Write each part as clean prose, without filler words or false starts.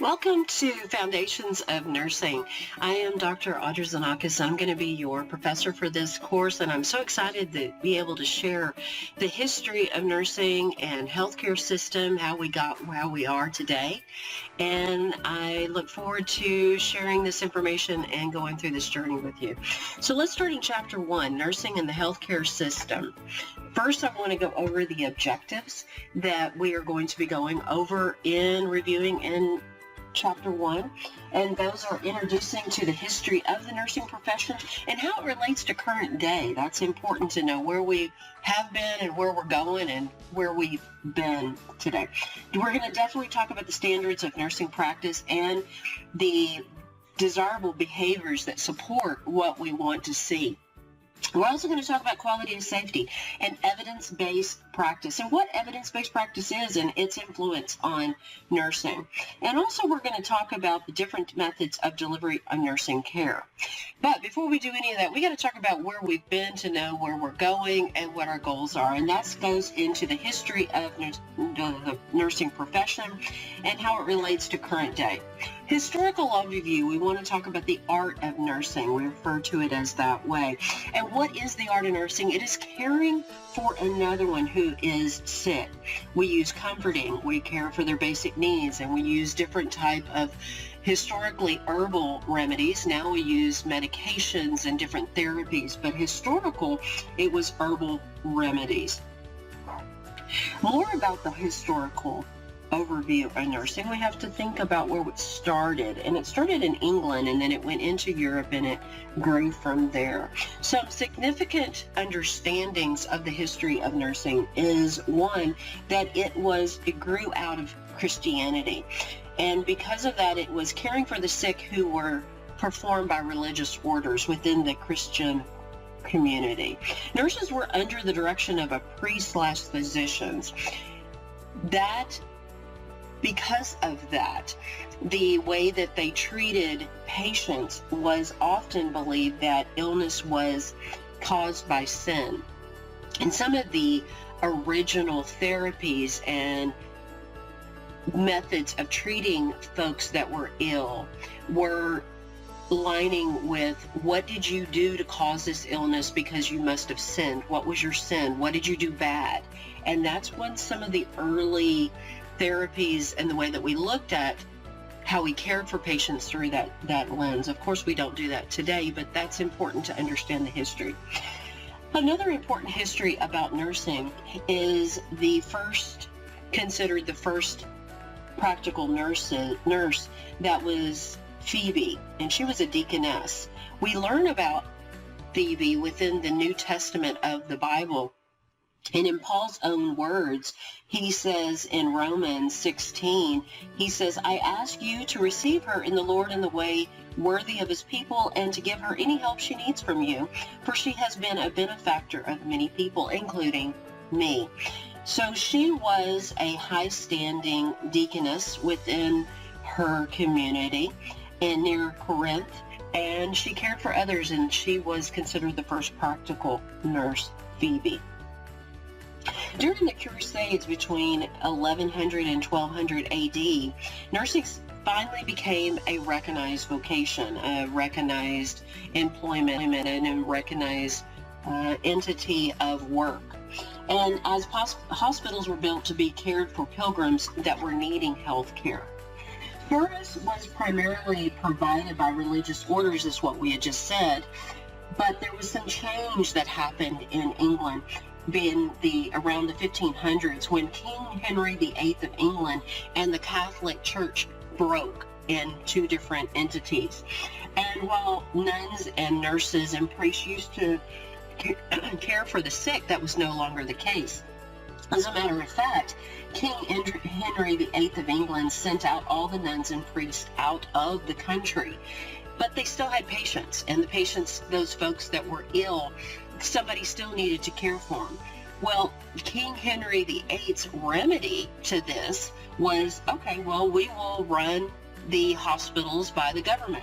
Welcome to Foundations of Nursing. I am Dr. Audra Zanakis. I'm going to be your professor for this course, and I'm so excited to be able to share the history of nursing and healthcare system, how we got where we are today. And I look forward to sharing this information and going through this journey with you. So let's start in Chapter 1, Nursing and the Healthcare System. First, I want to go over the objectives that we are going to be going over in reviewing in Chapter 1, and those are introducing to the history of the nursing profession and how it relates to current day. That's important to know where we have been and where we're going and where we've been today. We're going to definitely talk about the standards of nursing practice and the desirable behaviors that support what we want to see. We're also going to talk about quality and safety and evidence-based practice and what evidence-based practice is and its influence on nursing. And also we're going to talk about the different methods of delivery of nursing care. But before we do any of that, we got to talk about where we've been to know where we're going and what our goals are. And that goes into the history of the nursing profession and how it relates to current day. Historical overview, we want to talk about the art of nursing. We refer to it as that way. And what is the art of nursing? It is caring for another one who is sick. We use comforting, we care for their basic needs, and we use different type of historically herbal remedies. Now we use medications and different therapies, but historical, it was herbal remedies. More about the historical overview of nursing, we have to think about where it started. And it started in England, and then it went into Europe, and it grew from there. Some significant understandings of the history of nursing is, one, that it grew out of Christianity. And because of that, it was caring for the sick who were performed by religious orders within the Christian community. Nurses were under the direction of a priest/physicians. Because of that, the way that they treated patients was often believed that illness was caused by sin. And some of the original therapies and methods of treating folks that were ill were lining with, what did you do to cause this illness because you must have sinned? What was your sin? What did you do bad? And that's when some of the early therapies and the way that we looked at how we cared for patients through that lens. Of course, we don't do that today, but that's important to understand the history. Another important history about nursing is considered the first practical nurse that was Phoebe, and she was a deaconess. We learn about Phoebe within the New Testament of the Bible. And in Paul's own words, he says in Romans 16, he says, I ask you to receive her in the Lord in the way worthy of his people and to give her any help she needs from you, for she has been a benefactor of many people, including me. So she was a high-standing deaconess within her community and near Corinth, and she cared for others, and she was considered the first practical nurse, Phoebe. During the Crusades between 1100 and 1200 AD, nursing finally became a recognized vocation, a recognized employment, and a recognized entity of work. And as hospitals were built to be cared for pilgrims that were needing health care. Service was primarily provided by religious orders, is what we had just said, but there was some change that happened in England around the 1500s when King Henry VIII of England and the Catholic Church broke in two different entities. And while nuns and nurses and priests used to care for the sick, that was no longer the case. As a matter of fact, King Henry VIII of England sent out all the nuns and priests out of the country. But they still had patients, and the patients, those folks that were ill, somebody still needed to care for them. Well, King Henry VIII's remedy to this was, okay, well, we will run the hospitals by the government.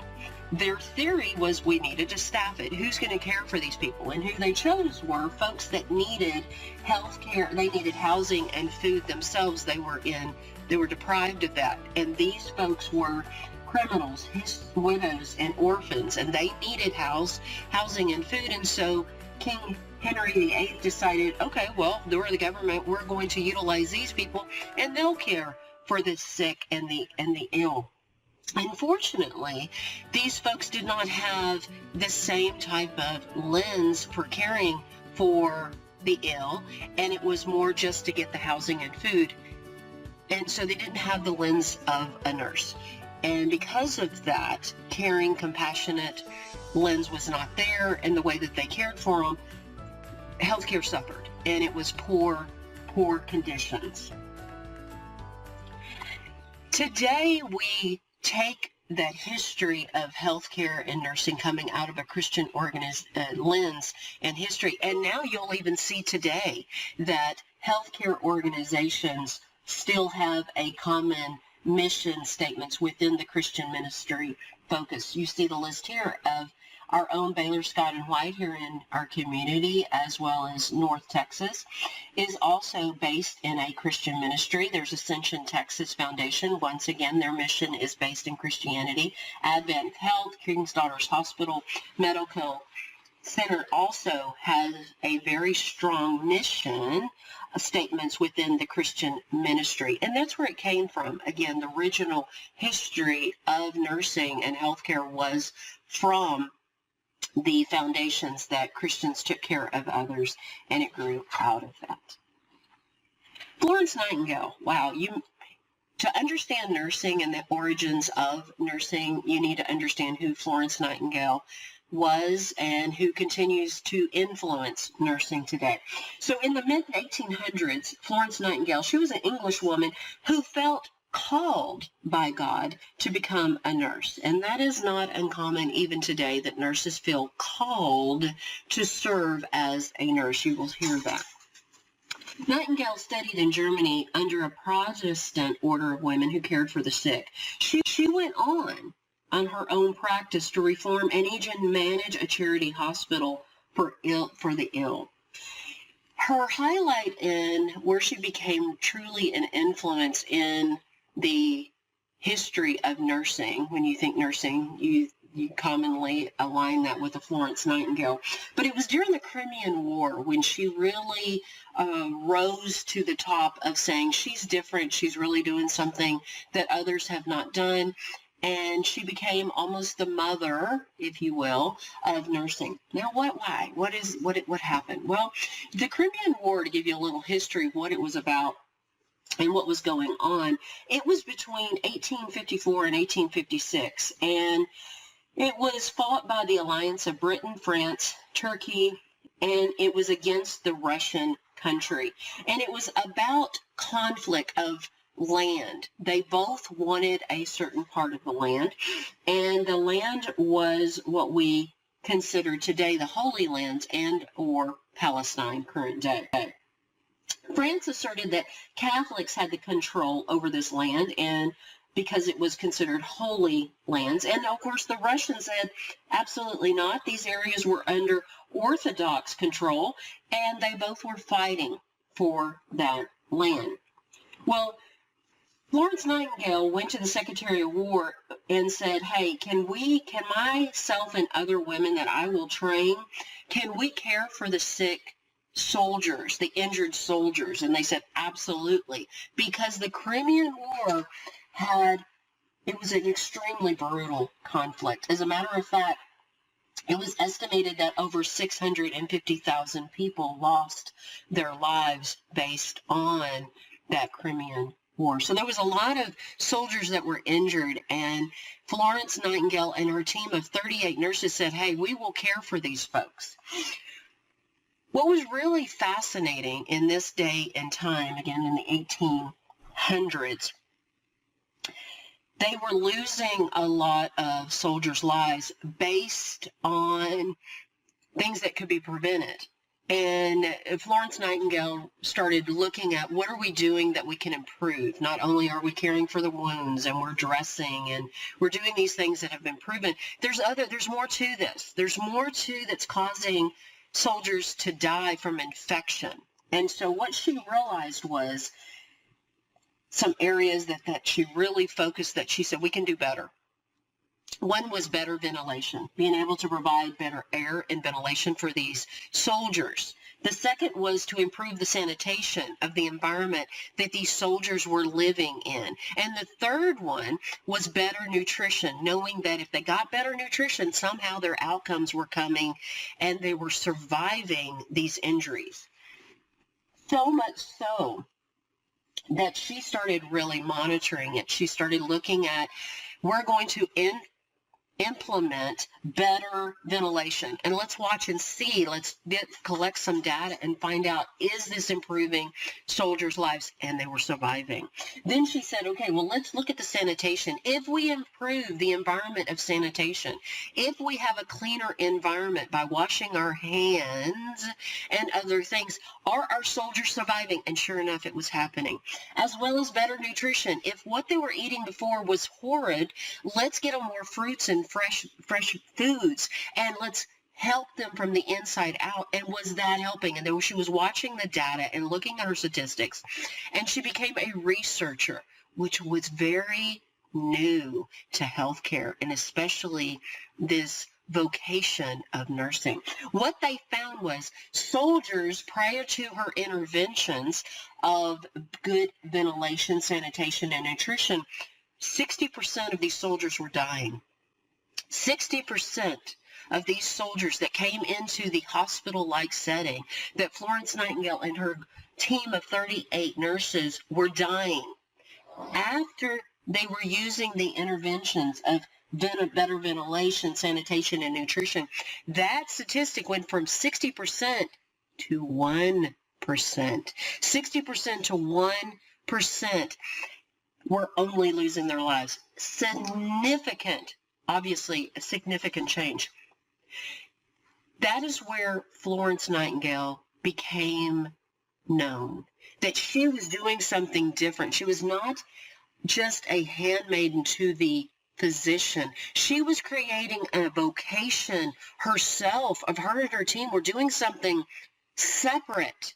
their theory was we needed to staff it. Who's going to care for these people? And who they chose were folks that needed health care. They needed housing and food themselves. They were deprived of that. And these folks were criminals, his widows, and orphans, and they needed housing and food. And so King Henry VIII decided, okay, well, we're the government, we're going to utilize these people, and they'll care for the sick and the ill. Unfortunately, these folks did not have the same type of lens for caring for the ill, and it was more just to get the housing and food. And so they didn't have the lens of a nurse. And because of that, caring, compassionate lens was not there, and the way that they cared for them, healthcare suffered, and it was poor conditions. Today, we take that history of healthcare and nursing coming out of a Christian lens and history, and now you'll even see today that healthcare organizations still have a common mission statements within the Christian ministry focus. You see the list here of our own Baylor Scott and White here in our community, as well as North Texas, is also based in a Christian ministry. There's Ascension Texas Foundation. Once again, their mission is based in Christianity. Advent Health, King's Daughters Hospital Medical Center also has a very strong mission statements within the Christian ministry. And that's where it came from. Again, the original history of nursing and healthcare was from the foundations that Christians took care of others, and it grew out of that. Florence Nightingale, wow, to understand nursing and the origins of nursing, you need to understand who Florence Nightingale was and who continues to influence nursing today. So in the mid-1800s, Florence Nightingale, she was an English woman who felt called by God to become a nurse. And that is not uncommon even today, that nurses feel called to serve as a nurse. You will hear that. Nightingale studied in Germany under a Protestant order of women who cared for the sick. She went on her own practice to reform and even manage a charity hospital for the ill. Her highlight in where she became truly an influence in the history of nursing, when you think nursing, you commonly align that with the Florence Nightingale. But it was during the Crimean War when she really rose to the top of saying she's different, she's really doing something that others have not done. And she became almost the mother, if you will, of nursing. Now, why? What happened? Well, the Crimean War, to give you a little history of what it was about and what was going on, it was between 1854 and 1856, and it was fought by the alliance of Britain, France, Turkey, and it was against the Russian country. And it was about conflict of land. They both wanted a certain part of the land, and the land was what we consider today the Holy Lands and or Palestine, current day. France asserted that Catholics had the control over this land, and because it was considered holy lands. And of course the Russians said absolutely not. These areas were under Orthodox control, and they both were fighting for that land. Well, Florence Nightingale went to the Secretary of War and said, hey, can myself and other women that I will train, can we care for the sick soldiers, the injured soldiers? And they said, absolutely. Because the Crimean War it was an extremely brutal conflict. As a matter of fact, it was estimated that over 650,000 people lost their lives based on that Crimean War. So there was a lot of soldiers that were injured, and Florence Nightingale and her team of 38 nurses said, hey, we will care for these folks. What was really fascinating in this day and time, again in the 1800s, they were losing a lot of soldiers' lives based on things that could be prevented. And Florence Nightingale started looking at what are we doing that we can improve. Not only are we caring for the wounds and we're dressing and we're doing these things that have been proven. There's more to this. There's more to that's causing soldiers to die from infection. And so what she realized was some areas that she really focused that she said we can do better. One was better ventilation, being able to provide better air and ventilation for these soldiers. The second was to improve the sanitation of the environment that these soldiers were living in. And the third one was better nutrition, knowing that if they got better nutrition, somehow their outcomes were coming and they were surviving these injuries. So much so that she started really monitoring it. She started looking at, we're going to implement better ventilation. And let's watch and see, collect some data and find out, is this improving soldiers' lives? And they were surviving. Then she said, okay, well, let's look at the sanitation. If we improve the environment of sanitation, if we have a cleaner environment by washing our hands and other things, are our soldiers surviving? And sure enough, it was happening. As well as better nutrition. If what they were eating before was horrid, let's get them more fruits and fresh foods, and let's help them from the inside out. And was that helping? And then she was watching the data and looking at her statistics, and she became a researcher, which was very new to healthcare, and especially this vocation of nursing. What they found was soldiers, prior to her interventions of good ventilation, sanitation, and nutrition, 60% of these soldiers were dying. 60% of these soldiers that came into the hospital-like setting, that Florence Nightingale and her team of 38 nurses were dying after they were using the interventions of better ventilation, sanitation, and nutrition. That statistic went from 60% to 1%. 60% to 1% were only losing their lives. Significant, obviously a significant change. That is where Florence Nightingale became known, that she was doing something different. She was not just a handmaiden to the physician. She was creating a vocation herself. Of her and her team were doing something separate.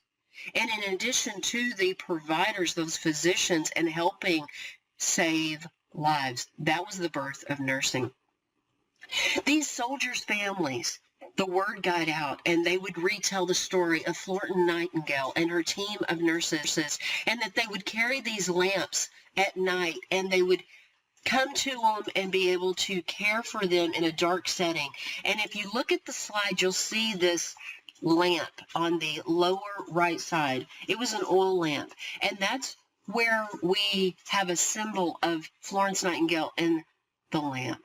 And in addition to the providers, those physicians, and helping save lives. That was the birth of nursing. These soldiers' families, the word got out, and they would retell the story of Florence Nightingale and her team of nurses, and that they would carry these lamps at night, and they would come to them and be able to care for them in a dark setting. And if you look at the slide, you'll see this lamp on the lower right side. It was an oil lamp, and that's where we have a symbol of Florence Nightingale and the lamp,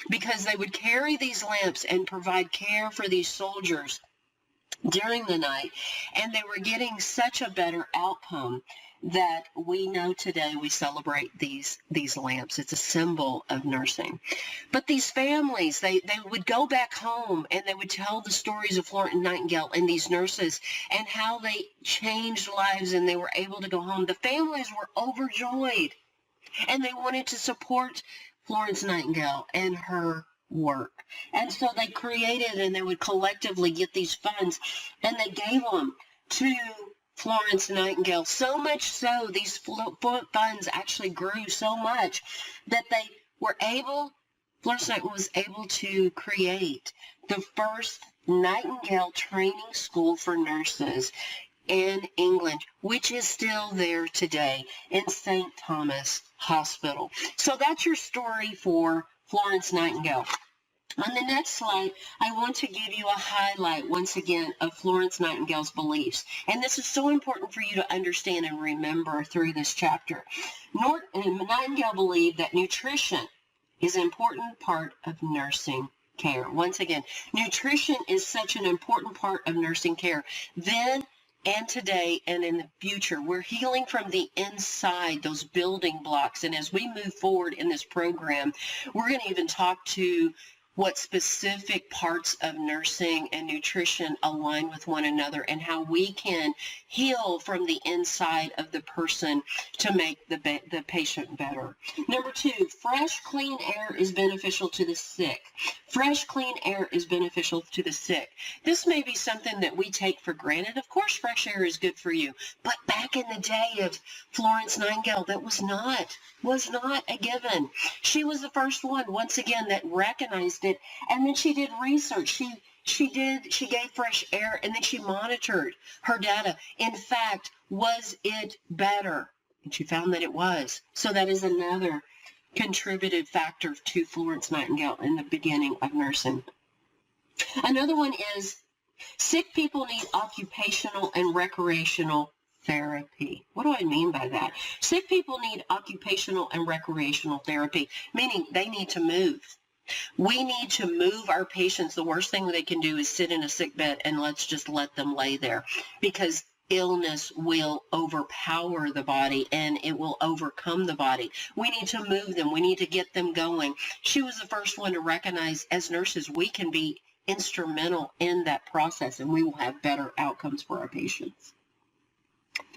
because they would carry these lamps and provide care for these soldiers during the night, and they were getting such a better outcome that we know today we celebrate these lamps. It's a symbol of nursing. But these families, they would go back home and they would tell the stories of Florence Nightingale and these nurses and how they changed lives and they were able to go home. The families were overjoyed and they wanted to support Florence Nightingale and her work. And so they created, and they would collectively get these funds, and they gave them to Florence Nightingale. So much so, these funds actually grew so much that they were able, Florence Nightingale was able to create the first Nightingale training school for nurses in England, which is still there today in St. Thomas Hospital. So that's your story for Florence Nightingale. On the next slide, I want to give you a highlight once again of Florence Nightingale's beliefs. And this is so important for you to understand and remember through this chapter. Nightingale believed that nutrition is an important part of nursing care. Once again, nutrition is such an important part of nursing care. Then and today and in the future, we're healing from the inside, those building blocks. And as we move forward in this program, we're going to even talk to what specific parts of nursing and nutrition align with one another and how we can heal from the inside of the person to make the patient better. Number 2, fresh, clean air is beneficial to the sick. Fresh, clean air is beneficial to the sick. This may be something that we take for granted. Of course, fresh air is good for you. But back in the day of Florence Nightingale, that was not a given. She was the first one, once again, that recognized it, and then she did research. She gave fresh air, and then she monitored her data. In fact, was it better? And she found that it was. So that is another contributed factor to Florence Nightingale in the beginning of nursing. Another one is sick people need occupational and recreational therapy. What do I mean by that? Sick people need occupational and recreational therapy, meaning they need to move. We need to move our patients. The worst thing they can do is sit in a sick bed and let's just let them lay there, because illness will overpower the body and it will overcome the body. We need to move them. We need to get them going. She was the first one to recognize, as nurses, we can be instrumental in that process and we will have better outcomes for our patients.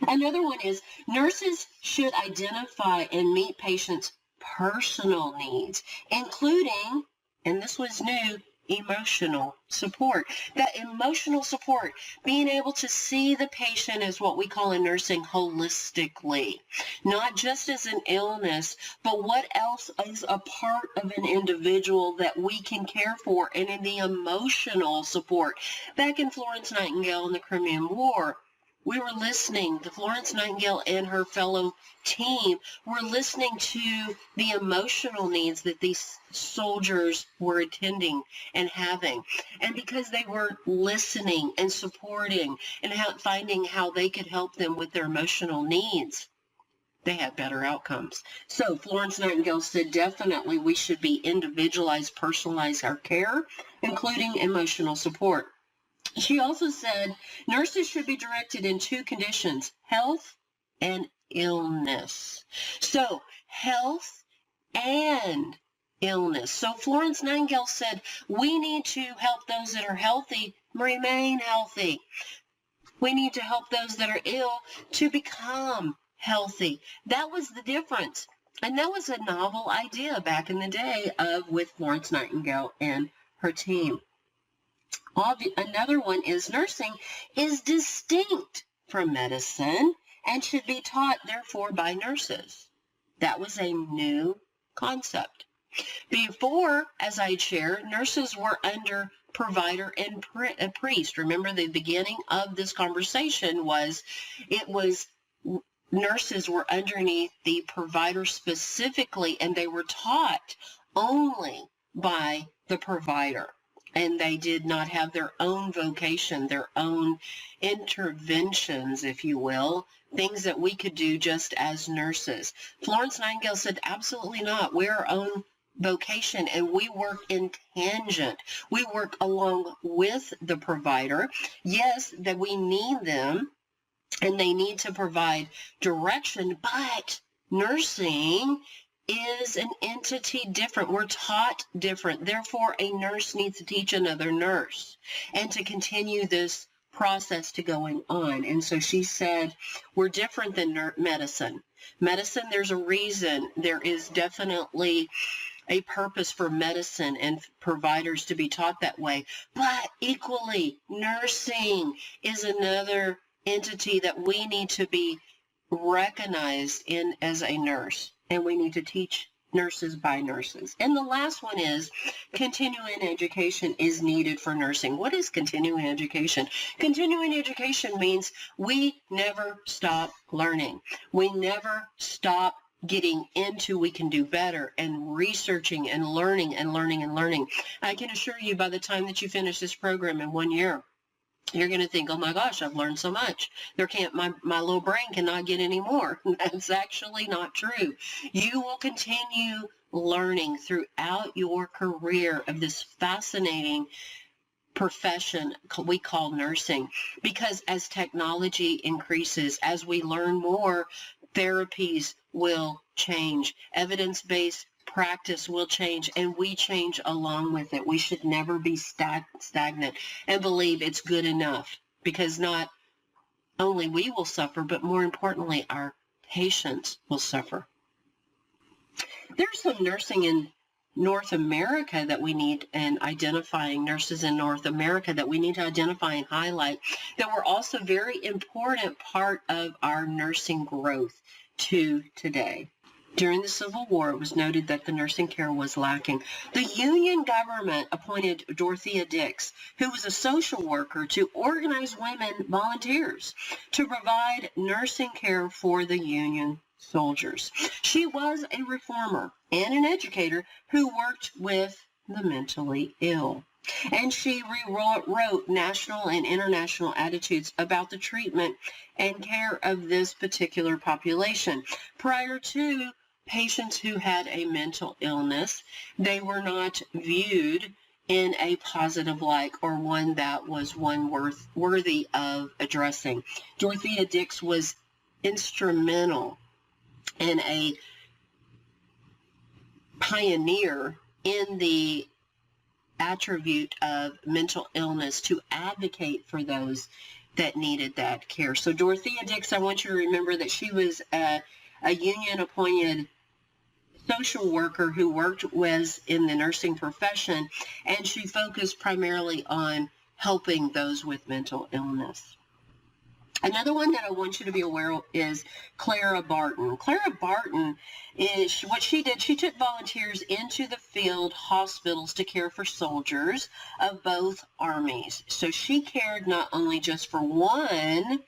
Another one is nurses should identify and meet patients' personal needs, including, and this was new, emotional support. That emotional support, being able to see the patient as what we call in nursing holistically, not just as an illness, but what else is a part of an individual that we can care for, and in the emotional support. Back in Florence Nightingale in the Crimean War, we were listening, the Florence Nightingale and her fellow team were listening to the emotional needs that these soldiers were attending and having. And because they were listening and supporting and finding how they could help them with their emotional needs, they had better outcomes. So Florence Nightingale said definitely we should be individualized, personalize our care, including emotional support. She also said nurses should be directed in 2 conditions, health and illness. So health and illness. So Florence Nightingale said we need to help those that are healthy remain healthy. We need to help those that are ill to become healthy. That was the difference. And that was a novel idea back in the day with Florence Nightingale and her team. Another one is nursing is distinct from medicine and should be taught, therefore, by nurses. That was a new concept. Before, as I shared, nurses were under provider and priest. Remember, the beginning of this conversation was nurses were underneath the provider specifically, and they were taught only by the provider. And they did not have their own vocation, their own interventions, if you will, things that we could do just as nurses. Florence Nightingale said, absolutely not. We're our own vocation, and we work in tangent. We work along with the provider. Yes, that we need them, and they need to provide direction, but nursing is an entity different. We're taught different. Therefore, a nurse needs to teach another nurse and to continue this process to going on. And so she said, we're different than medicine. Medicine, there's a reason. There is definitely a purpose for medicine and providers to be taught that way. But equally, nursing is another entity that we need to be recognized in as a nurse. And we need to teach nurses by nurses. And the last one is continuing education is needed for nursing. What is continuing education? Continuing education means we never stop learning. We never stop getting into we can do better and researching and learning and learning and learning. I can assure you by the time that you finish this program in 1 year, you're going to think, oh my gosh, I've learned so much. My little brain cannot get any more. That's actually not true. You will continue learning throughout your career of this fascinating profession we call nursing, because as technology increases, as we learn more, therapies will change. Evidence-based practice will change, and we change along with it. We should never be stagnant and believe it's good enough, because not only we will suffer, but more importantly, our patients will suffer. There's some nursing in North America that we need, and identifying nurses in North America that we need to identify and highlight, that were also very important part of our nursing growth to today. During the Civil War, it was noted that the nursing care was lacking. The Union government appointed Dorothea Dix, who was a social worker, to organize women volunteers to provide nursing care for the Union soldiers. She was a reformer and an educator who worked with the mentally ill. And she rewrote national and international attitudes about the treatment and care of this particular population. Prior to patients who had a mental illness, they were not viewed in a positive light, or one that was worthy of addressing. Dorothea Dix was instrumental and a pioneer in the attribute of mental illness, to advocate for those that needed that care. So Dorothea Dix, I want you to remember that she was a union-appointed social worker who was in the nursing profession, and she focused primarily on helping those with mental illness. Another one that I want you to be aware of is Clara Barton. Clara Barton is what she did. She took volunteers into the field hospitals to care for soldiers of both armies. So she cared not only just for one,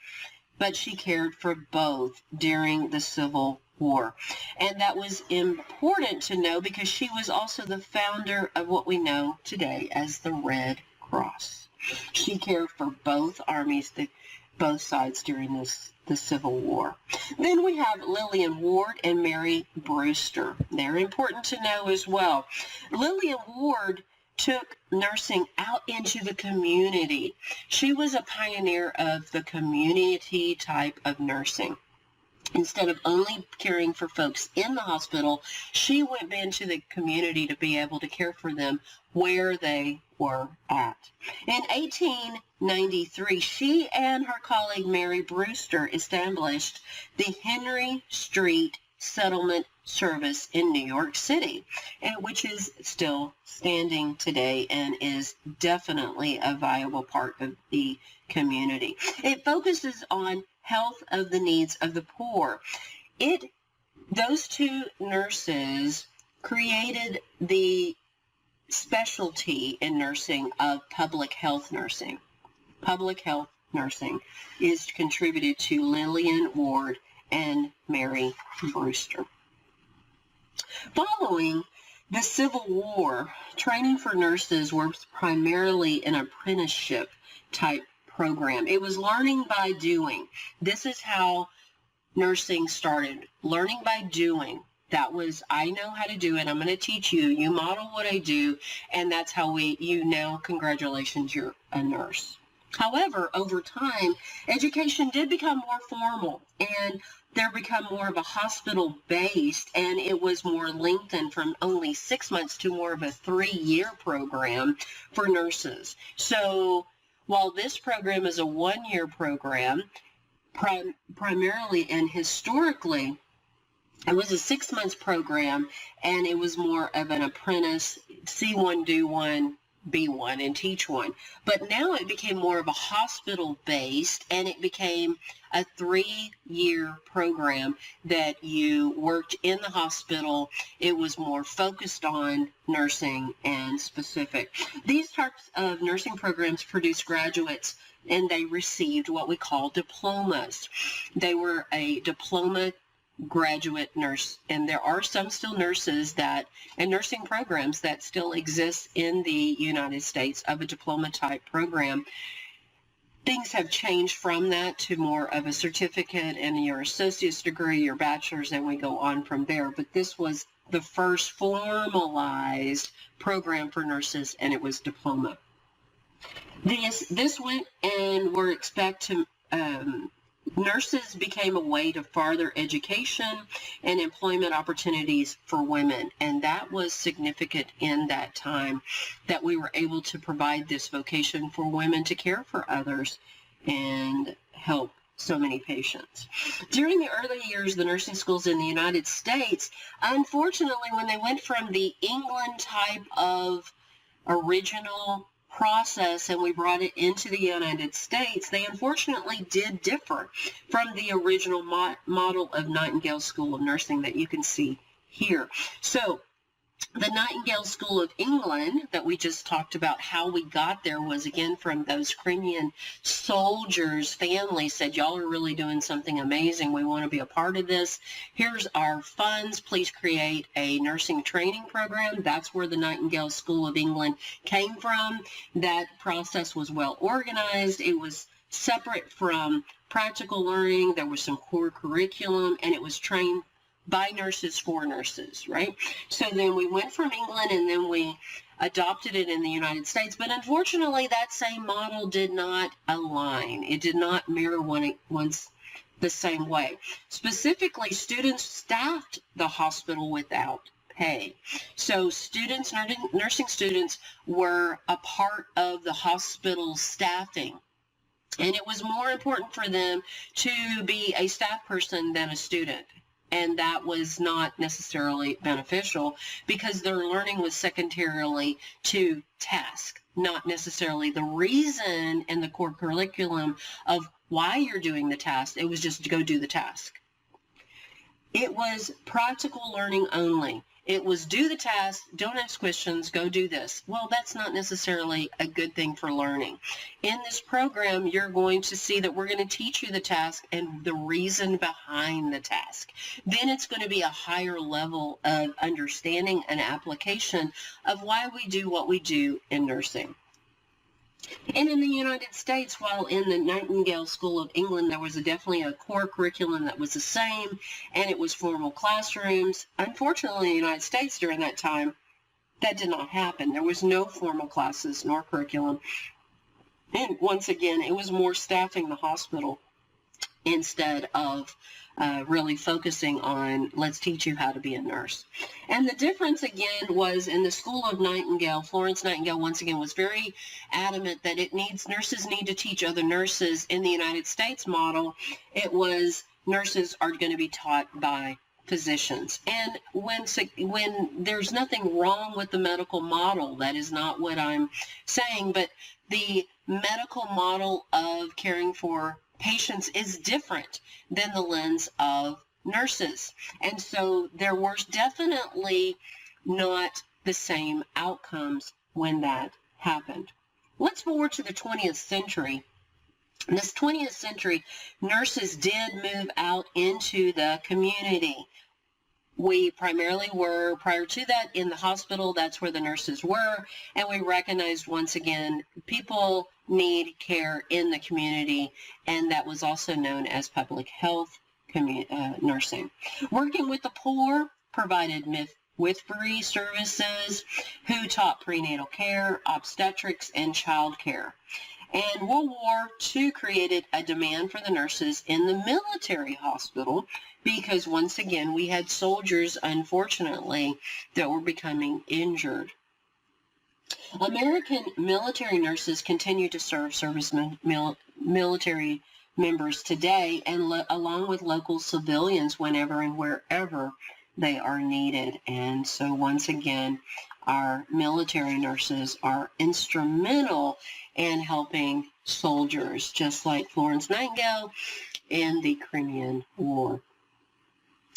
but she cared for both during the Civil War. And that was important to know, because she was also the founder of what we know today as the Red Cross. She cared for both armies, both sides during the Civil War. Then we have Lillian Ward and Mary Brewster. They're important to know as well. Lillian Ward took nursing out into the community. She was a pioneer of the community type of nursing. Instead of only caring for folks in the hospital, she went into the community to be able to care for them where they were at. In 1893, she and her colleague Mary Brewster established the Henry Street Settlement Service in New York City, which is still standing today and is definitely a viable part of the community. It focuses on health of the needs of the poor. Those two nurses created the specialty in nursing of public health nursing. Public health nursing is contributed to Lillian Ward and Mary Brewster. Following the Civil War, training for nurses was primarily an apprenticeship type program. It was learning by doing. This is how nursing started. Learning by doing. That was, I know how to do it. I'm going to teach you. You model what I do. And that's how congratulations, you're a nurse. However, over time, education did become more formal, and there become more of a hospital-based, and it was more lengthened from only 6 months to more of a 3-year program for nurses. So while this program is a 1-year program, primarily and historically, it was a 6 months program, and it was more of an apprentice, see one, do one, be one, and teach one. But now it became more of a hospital-based, and it became a 3-year program that you worked in the hospital. It was more focused on nursing and specific. These types of nursing programs produced graduates, and they received what we call diplomas. They were a diploma graduate nurse, and there are some still nurses and nursing programs that still exist in the United States of a diploma type program. Things have changed from that to more of a certificate and your associate's degree, your bachelor's, and we go on from there. But this was the first formalized program for nurses, and it was diploma. This went, and we're expect to Nurses became a way to further education and employment opportunities for women. And that was significant in that time, that we were able to provide this vocation for women to care for others and help so many patients. During the early years, the nursing schools in the United States, unfortunately, when they went from the England type of original process and we brought it into the United States, they unfortunately did differ from the original model of Nightingale School of Nursing that you can see here. So the Nightingale School of England that we just talked about, how we got there was again from those Crimean soldiers' families said, y'all are really doing something amazing. We want to be a part of this. Here's our funds. Please create a nursing training program. That's where the Nightingale School of England came from. That process was well organized. It was separate from practical learning. There was some core curriculum, and it was trained by nurses for nurses, right? So then we went from England and then we adopted it in the United States. But unfortunately, that same model did not align. It did not mirror once the same way. Specifically, students staffed the hospital without pay. So students, nursing students, were a part of the hospital staffing. And it was more important for them to be a staff person than a student. And that was not necessarily beneficial because their learning was secondarily to task, not necessarily the reason and the core curriculum of why you're doing the task. It was just to go do the task. It was practical learning only. It was do the task, don't ask questions, go do this. Well, that's not necessarily a good thing for learning. In this program, you're going to see that we're going to teach you the task and the reason behind the task. Then it's going to be a higher level of understanding and application of why we do what we do in nursing. And in the United States, while in the Nightingale School of England, there was definitely a core curriculum that was the same, and it was formal classrooms. Unfortunately, in the United States during that time, that did not happen. There was no formal classes nor curriculum. And once again, it was more staffing the hospital instead of really focusing on, let's teach you how to be a nurse. And the difference again was in the School of Nightingale, Florence Nightingale once again was very adamant that nurses need to teach other nurses. In the United States model, it was nurses are going to be taught by physicians. And when there's nothing wrong with the medical model, that is not what I'm saying, but the medical model of caring for patients is different than the lens of nurses. And so there was definitely not the same outcomes when that happened. Let's forward to the 20th century. In this 20th century, nurses did move out into the community. We primarily were, prior to that, in the hospital. That's where the nurses were. And we recognized, once again, people need care in the community. And that was also known as public health nursing. Working with the poor, provided midwifery services, who taught prenatal care, obstetrics, and child care. And World War II created a demand for the nurses in the military hospital because, once again, we had soldiers, unfortunately, that were becoming injured. American military nurses continue to serve servicemen, military members today, and along with local civilians whenever and wherever they are needed. And so, once again, our military nurses are instrumental in helping soldiers, just like Florence Nightingale in the Crimean War.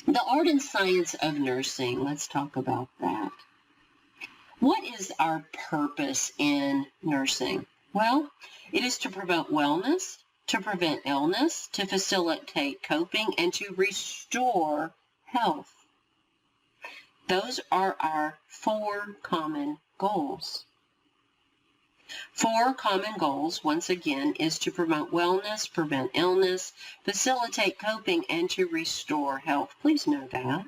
The art and science of nursing, let's talk about that. What is our purpose in nursing? Well, it is to promote wellness, to prevent illness, to facilitate coping, and to restore health. Those are our 4 common goals. 4 common goals, once again, is to promote wellness, prevent illness, facilitate coping, and to restore health. Please know that.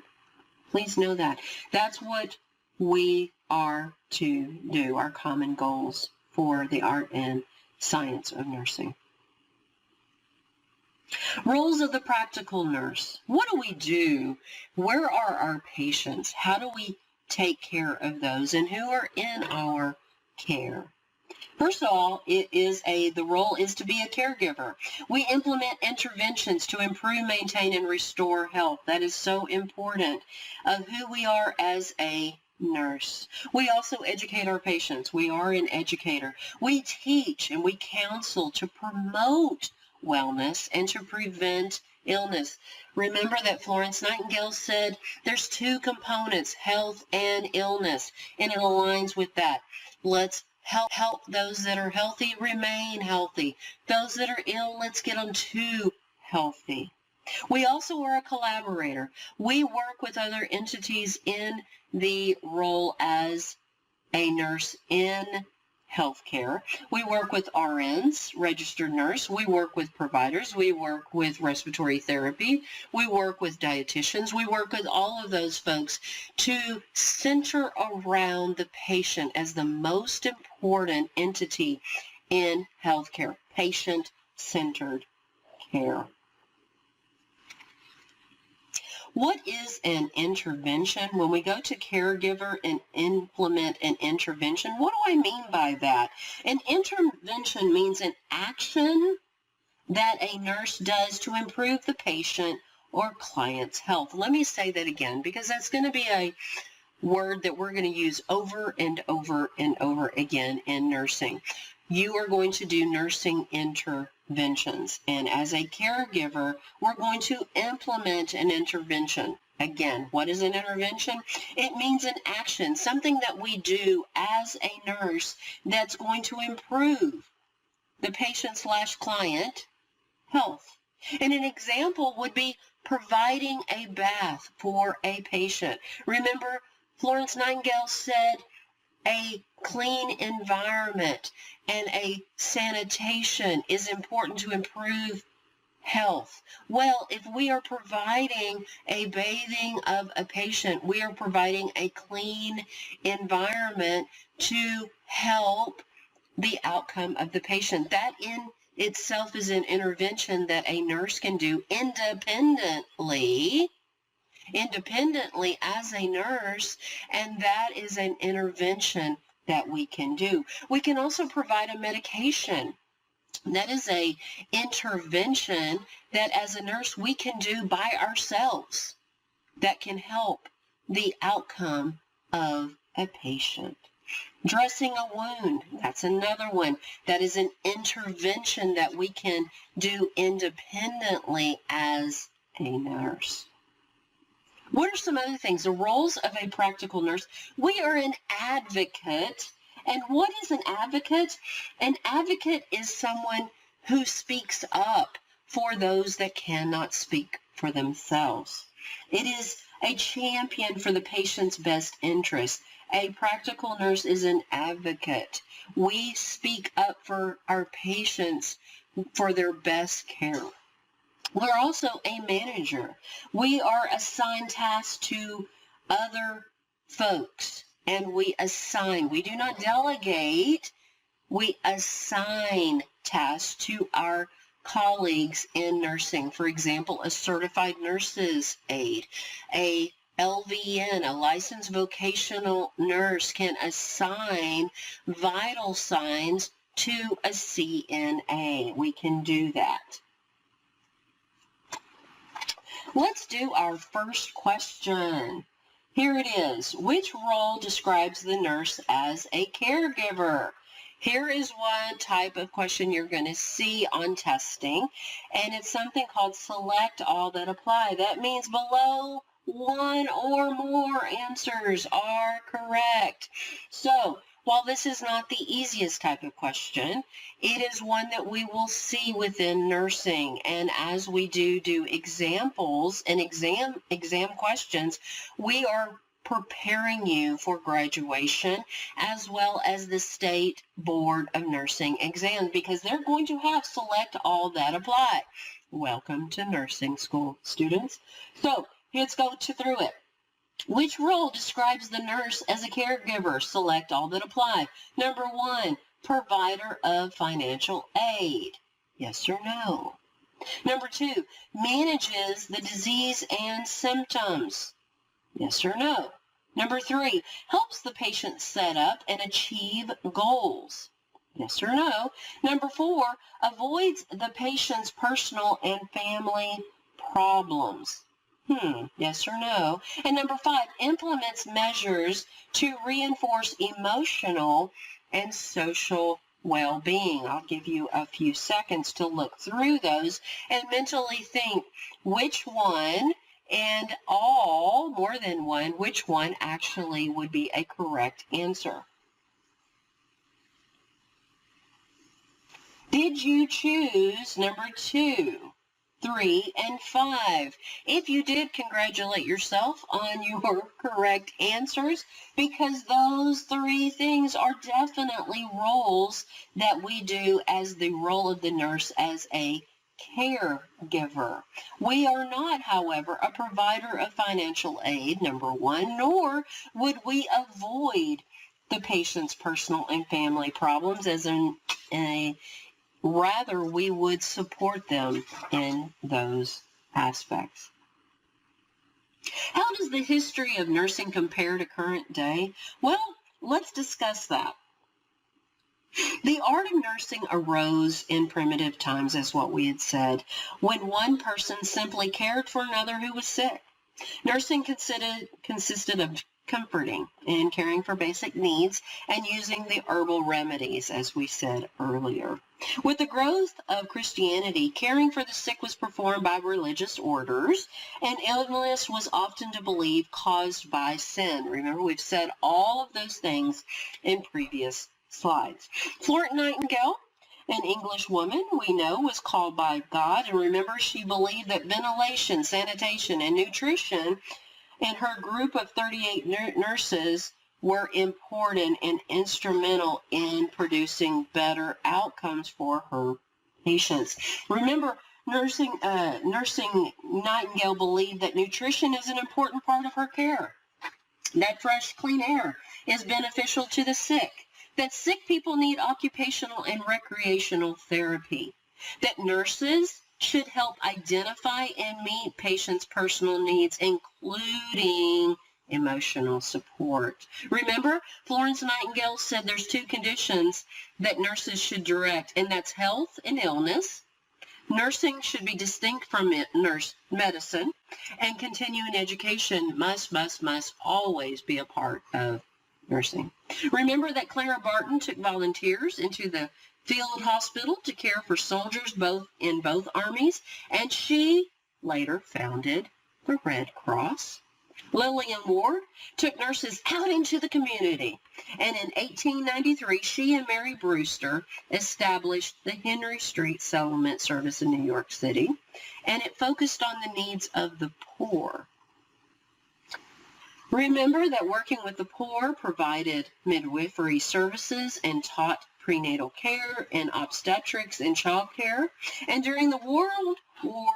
Please know that. That's what we are to do, our common goals for the art and science of nursing. Roles of the practical nurse. What do we do? Where are our patients? How do we take care of those? And who are in our care? First of all, the role is to be a caregiver. We implement interventions to improve, maintain, and restore health. That is so important of who we are as a nurse. We also educate our patients. We are an educator. We teach and we counsel to promote wellness and to prevent illness. Remember that Florence Nightingale said there's two components, health and illness, and it aligns with that. Let's help those that are healthy remain healthy. Those that are ill, let's get them to healthy. We also are a collaborator. We work with other entities in the role as a nurse in healthcare. We work with RNs, registered nurse. We work with providers. We work with respiratory therapy. We work with dietitians. We work with all of those folks to center around the patient as the most important entity in healthcare, patient-centered care. What is an intervention? When we go to caregiver and implement an intervention, what do I mean by that? An intervention means an action that a nurse does to improve the patient or client's health. Let me say that again, because that's going to be a word that we're going to use over and over and over again in nursing. You are going to do nursing interventions. And as a caregiver, we're going to implement an intervention. Again, what is an intervention? It means an action, something that we do as a nurse that's going to improve the patient/client health. And an example would be providing a bath for a patient. Remember, Florence Nightingale said a clean environment and a sanitation is important to improve health. Well, if we are providing a bathing of a patient, we are providing a clean environment to help the outcome of the patient. That in itself is an intervention that a nurse can do independently as a nurse, and that is an intervention that we can do. We can also provide a medication. That is a intervention that as a nurse we can do by ourselves that can help the outcome of a patient. Dressing a wound, that's another one. That is an intervention that we can do independently as a nurse. What are some other things? The roles of a practical nurse. We are an advocate. And what is an advocate? An advocate is someone who speaks up for those that cannot speak for themselves. It is a champion for the patient's best interest. A practical nurse is an advocate. We speak up for our patients for their best care. We're also a manager. We are assigned tasks to other folks, and we assign. We do not delegate. We assign tasks to our colleagues in nursing. For example, a certified nurse's aide, a LVN, a licensed vocational nurse, can assign vital signs to a CNA. We can do that. Let's do our first question. Here it is. Which role describes the nurse as a caregiver? Here is one type of question you're going to see on testing, and it's something called select all that apply. That means below one or more answers are correct. So, while this is not the easiest type of question, it is one that we will see within nursing. And as we do examples and exam questions, we are preparing you for graduation as well as the State Board of Nursing exams, because they're going to have select all that apply. Welcome to nursing school, students. So let's go through it. Which role describes the nurse as a caregiver? Select all that apply. Number one, provider of financial aid. Yes or no? Number 2, manages the disease and symptoms. Yes or no? Number 3, helps the patient set up and achieve goals. Yes or no? Number 4, avoids the patient's personal and family problems. Yes or no? And number 5, implements measures to reinforce emotional and social well-being. I'll give you a few seconds to look through those and mentally think which one and all, more than one, which one actually would be a correct answer. Did you choose number 2, 3, and 5? If you did, congratulate yourself on your correct answers, because those 3 things are definitely roles that we do as the role of the nurse as a caregiver. We are not, however, a provider of financial aid, number 1, nor would we avoid the patient's personal and family problems rather, we would support them in those aspects. How does the history of nursing compare to current day? Well, let's discuss that. The art of nursing arose in primitive times, as what we had said, when one person simply cared for another who was sick. Nursing consisted of comforting and caring for basic needs and using the herbal remedies, as we said earlier. With the growth of Christianity, caring for the sick was performed by religious orders, and illness was often to believe caused by sin. Remember, we've said all of those things in previous slides. Florence Nightingale, an English woman we know, was called by God, and remember, she believed that ventilation, sanitation, and nutrition and her group of 38 nurses were important and instrumental in producing better outcomes for her patients. Remember, nursing Nightingale believed that nutrition is an important part of her care, that fresh, clean air is beneficial to the sick, that sick people need occupational and recreational therapy, that nurses should help identify and meet patients' personal needs, including emotional support. Remember, Florence Nightingale said there's 2 conditions that nurses should direct, and that's health and illness. Nursing should be distinct from medicine, and continuing education must always be a part of nursing. Remember that Clara Barton took volunteers into the field hospital to care for soldiers in both armies, and she later founded the Red Cross. Lillian Ward took nurses out into the community, and in 1893, she and Mary Brewster established the Henry Street Settlement Service in New York City, and it focused on the needs of the poor. Remember that working with the poor provided midwifery services and taught prenatal care and obstetrics and child care, and during the World War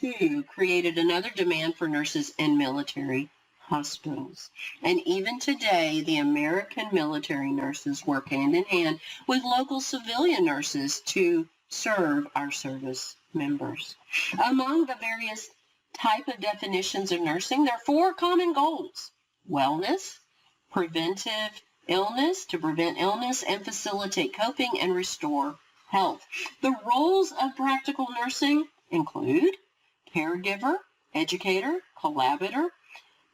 II created another demand for nurses in military hospitals. And even today, the American military nurses work hand in hand with local civilian nurses to serve our service members. Among the various type of definitions of nursing, there are 4 common goals: wellness, preventive illness, to prevent illness and facilitate coping and restore health. The roles of practical nursing include caregiver, educator, collaborator,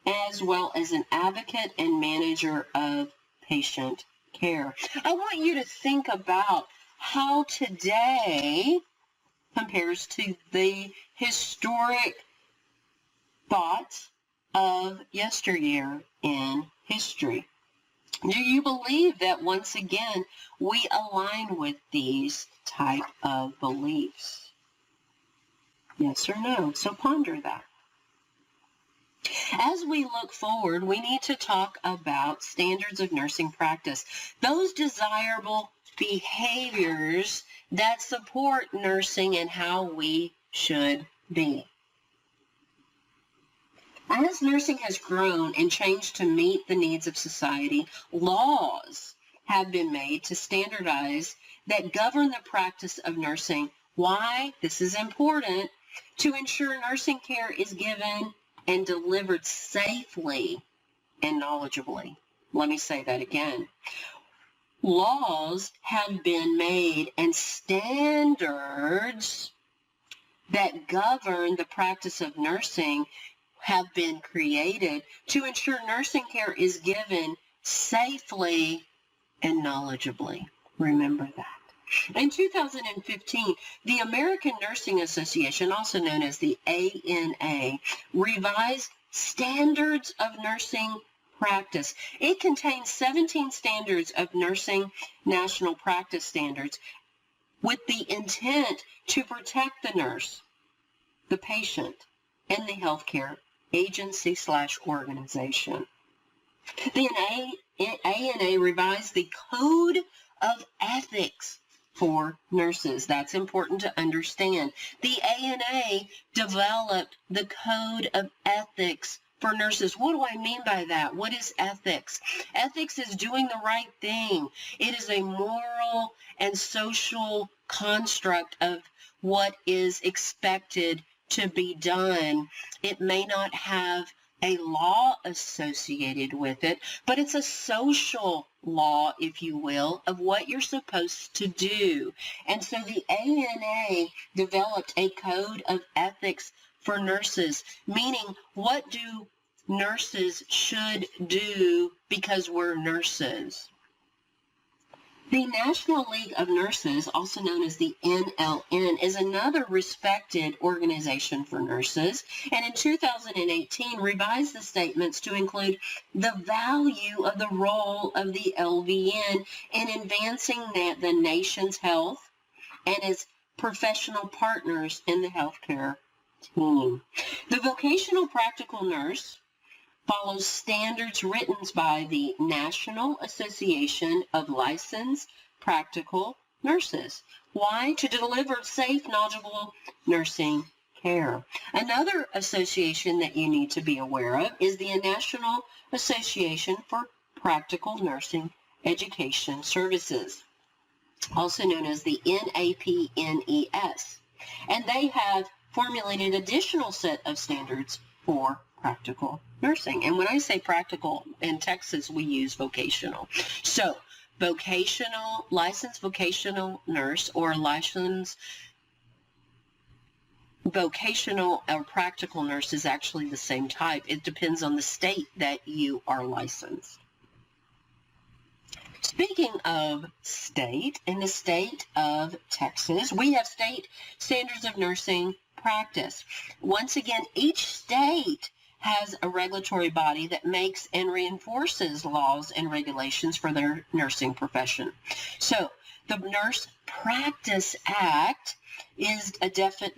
as well as an advocate and manager of patient care. I want you to think about how today compares to the historic thoughts of yesteryear in history. Do you believe that once again we align with these type of beliefs? Yes or no? So ponder that. As we look forward, we need to talk about standards of nursing practice, those desirable behaviors that support nursing and how we should be. As nursing has grown and changed to meet the needs of society, laws have been made to standardize that govern the practice of nursing Why? This is important. To ensure nursing care is given and delivered safely and knowledgeably. Let me say that again. Laws have been made and standards that govern the practice of nursing have been created to ensure nursing care is given safely and knowledgeably. Remember that. In 2015, the American Nursing Association, also known as the ANA, revised Standards of Nursing Practice. It contains 17 standards of nursing national practice standards with the intent to protect the nurse, the patient, and the healthcare agency/organization. The ANA revised the Code of Ethics for nurses. That's important to understand. The ANA developed the Code of Ethics for nurses. What do I mean by that? What is ethics? Ethics is doing the right thing. It is a moral and social construct of what is expected to be done. It may not have a law associated with it, but it's a social law, if you will, of what you're supposed to do. And so the ANA developed a code of ethics for nurses, meaning what do nurses should do because we're nurses. The National League of Nurses, also known as the NLN, is another respected organization for nurses, and in 2018 revised the statements to include the value of the role of the LVN in advancing the nation's health and as professional partners in the healthcare team. The vocational practical nurse follows standards written by the National Association of Licensed Practical Nurses. Why? To deliver safe, knowledgeable nursing care. Another association that you need to be aware of is the National Association for Practical Nursing Education Services, also known as the NAPNES. And they have formulated an additional set of standards for practical nursing. And when I say practical, in Texas, we use vocational. So vocational, licensed vocational nurse or licensed vocational or practical nurse is actually the same type. It depends on the state that you are licensed. Speaking of state, in the state of Texas, we have state standards of nursing practice. Once again, each state has a regulatory body that makes and reinforces laws and regulations for their nursing profession. So the Nurse Practice Act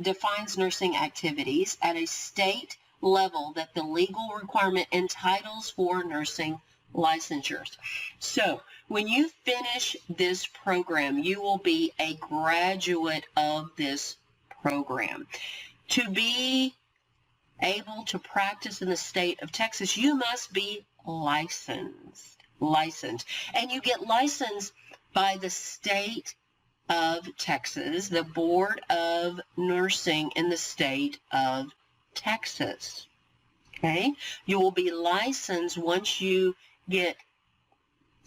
defines nursing activities at a state level that the legal requirement entitles for nursing licensures. So when you finish this program, you will be a graduate of this program. To be able to practice in the state of Texas, you must be licensed. And you get licensed by the state of Texas, the Board of Nursing in the state of Texas. Okay? You will be licensed once you get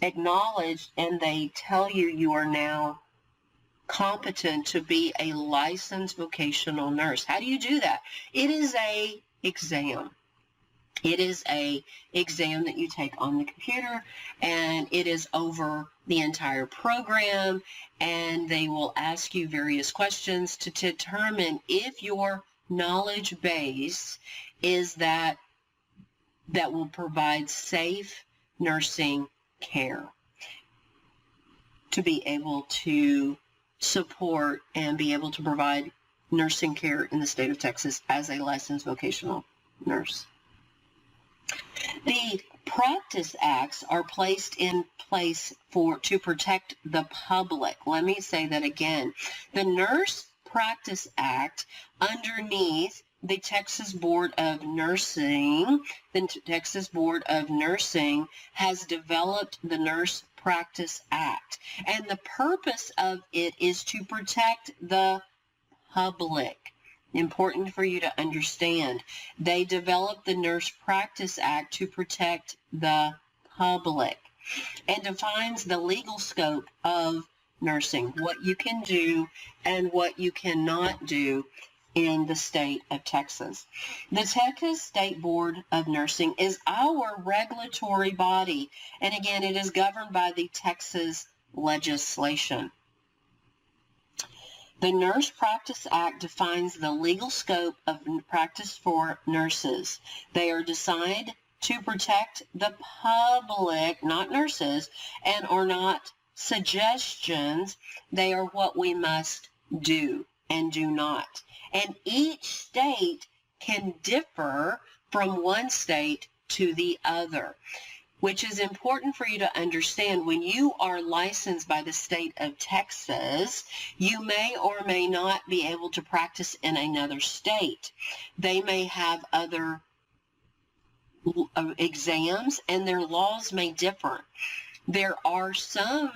acknowledged and they tell you you are now competent to be a licensed vocational nurse. How do you do that? It is a exam. It is a exam that you take on the computer, and it is over the entire program, and they will ask you various questions to determine if your knowledge base is that will provide safe nursing care to be able to support and be able to provide nursing care in the state of Texas as a licensed vocational nurse. The practice acts are placed in place to protect the public. Let me say that again. The Nurse Practice Act, underneath the Texas Board of Nursing, has developed the Nurse Practice Act. And the purpose of it is to protect the public. Important for you to understand. They developed the Nurse Practice Act to protect the public and defines the legal scope of nursing, what you can do and what you cannot do in the state of Texas. The Texas State Board of Nursing is our regulatory body, and again, it is governed by the Texas legislation. The Nurse Practice Act defines the legal scope of practice for nurses. They are designed to protect the public, not nurses, and are not suggestions. They are what we must do and do not. And each state can differ from one state to the other, which is important for you to understand. When you are licensed by the state of Texas, you may or may not be able to practice in another state. They may have other exams, and their laws may differ. There are some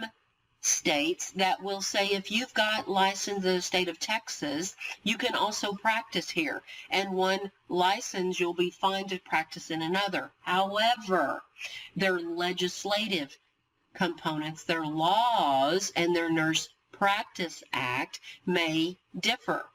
states that will say if you've got license in the state of Texas, you can also practice here. And one license, you'll be fine to practice in another. However, their legislative components, their laws, and their Nurse Practice Act may differ.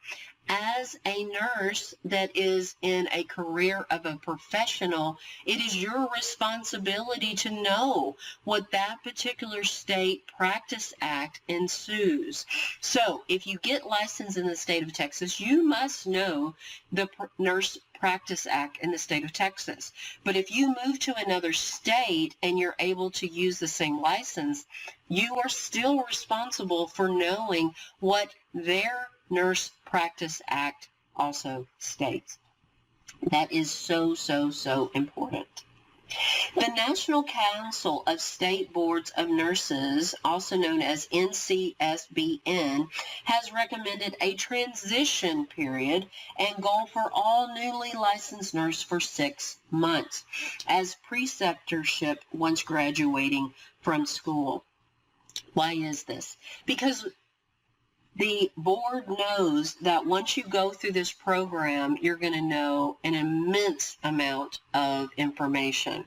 As a nurse that is in a career of a professional, it is your responsibility to know what that particular state practice act ensues. So if you get licensed in the state of Texas, you must know the Nurse Practice Act in the state of Texas. But if you move to another state and you're able to use the same license, you are still responsible for knowing what their Nurse Practice Act also states. That is so, so, so important. The National Council of State Boards of Nurses, also known as NCSBN, has recommended a transition period and goal for all newly licensed nurses for 6 months as preceptorship once graduating from school. Why is this? Because the board knows that once you go through this program, you're going to know an immense amount of information.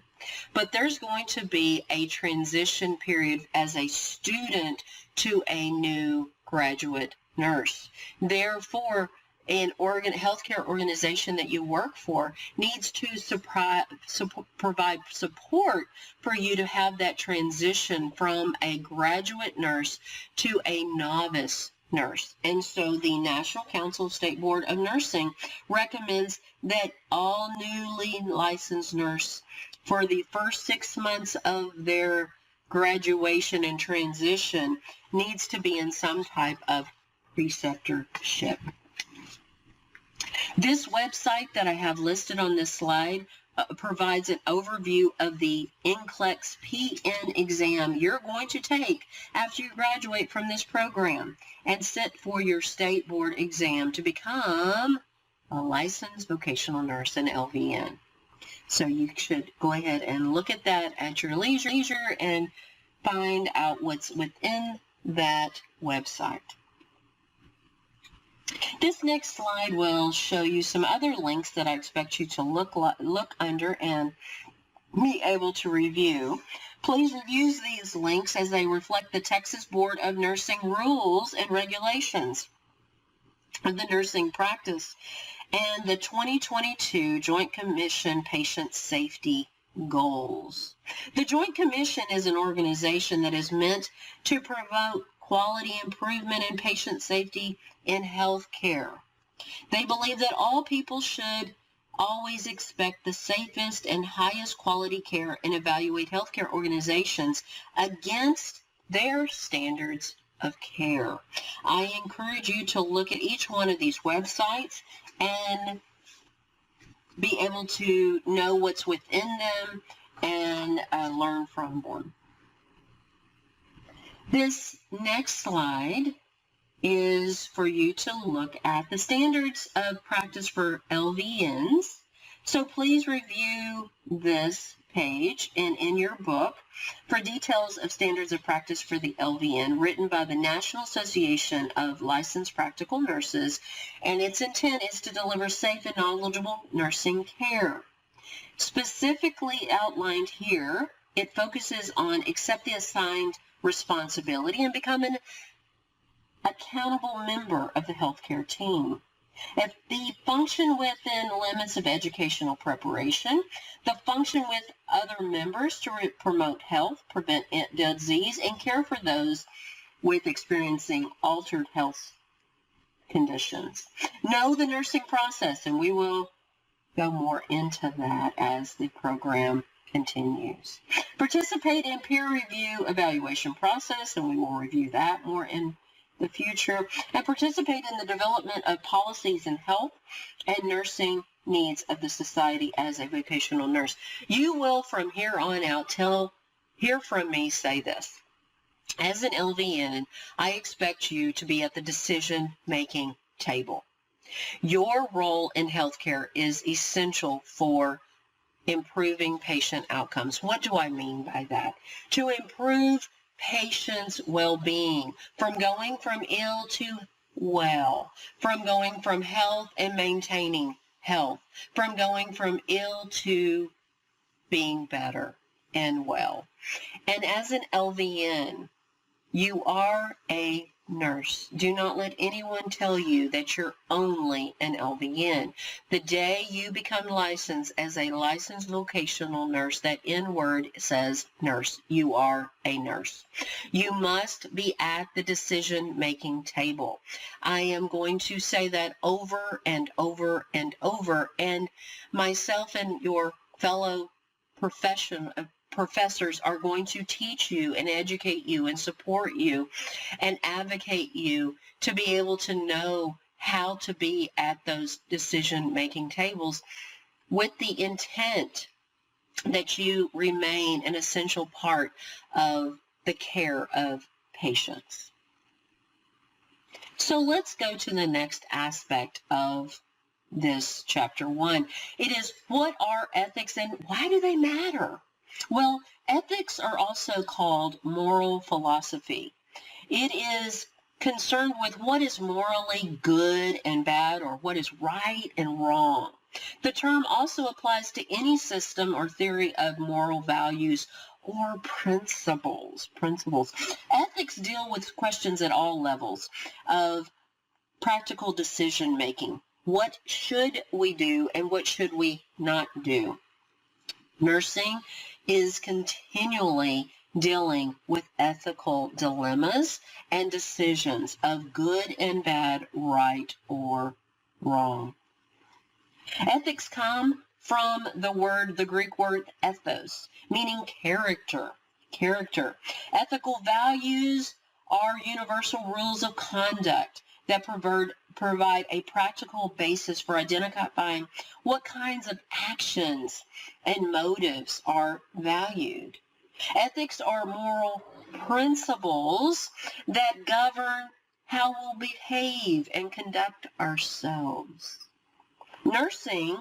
But there's going to be a transition period as a student to a new graduate nurse. Therefore, an healthcare organization that you work for needs to provide support for you to have that transition from a graduate nurse to a novice nurse. And so the National Council of State Board of Nursing recommends that all newly licensed nurses for the first 6 months of their graduation and transition needs to be in some type of preceptorship. This website that I have listed on this slide provides an overview of the NCLEX PN exam you're going to take after you graduate from this program and sit for your state board exam to become a licensed vocational nurse in LVN. So you should go ahead and look at that at your leisure and find out what's within that website. This next slide will show you some other links that I expect you to look under and be able to review. Please review these links as they reflect the Texas Board of Nursing rules and regulations of the nursing practice and the 2022 Joint Commission Patient Safety Goals. The Joint Commission is an organization that is meant to promote quality improvement in patient safety in health care. They believe that all people should always expect the safest and highest quality care and evaluate healthcare organizations against their standards of care. I encourage you to look at each one of these websites and be able to know what's within them and learn from them. This next slide is for you to look at the standards of practice for LVNs. So please review this page and in your book for details of standards of practice for the LVN, written by the National Association of Licensed Practical Nurses, and its intent is to deliver safe and knowledgeable nursing care. Specifically outlined here, it focuses on accept the assigned responsibility and become an accountable member of the healthcare team. If the function within limits of educational preparation, the function with other members to promote health, prevent disease, and care for those with experiencing altered health conditions. Know the nursing process, and we will go more into that as the program continues. Participate in peer review evaluation process, and we will review that more in the future, and participate in the development of policies in health and nursing needs of the society as a vocational nurse. You will, from here on out, hear from me say this. As an LVN, I expect you to be at the decision-making table. Your role in healthcare is essential for improving patient outcomes. What do I mean by that? To improve patients' well-being, from going from ill to well, from going from health and maintaining health, from going from ill to being better and well. And as an LVN, you are a nurse. Do not let anyone tell you that you're only an LVN. The day you become licensed as a licensed vocational nurse, that N word says nurse. You are a nurse. You must be at the decision-making table. I am going to say that over and over and over, and myself and your fellow professors are going to teach you and educate you and support you and advocate you to be able to know how to be at those decision-making tables, with the intent that you remain an essential part of the care of patients. So let's go to the next aspect of this chapter 1. It is, what are ethics and why do they matter? Well, ethics are also called moral philosophy. It is concerned with what is morally good and bad, or what is right and wrong. The term also applies to any system or theory of moral values or principles. Ethics deal with questions at all levels of practical decision making. What should we do and what should we not do? Nursing is continually dealing with ethical dilemmas and decisions of good and bad, right or wrong. Ethics come from the Greek word ethos, meaning character. Ethical values are universal rules of conduct that provide a practical basis for identifying what kinds of actions and motives are valued. Ethics are moral principles that govern how we'll behave and conduct ourselves. Nursing,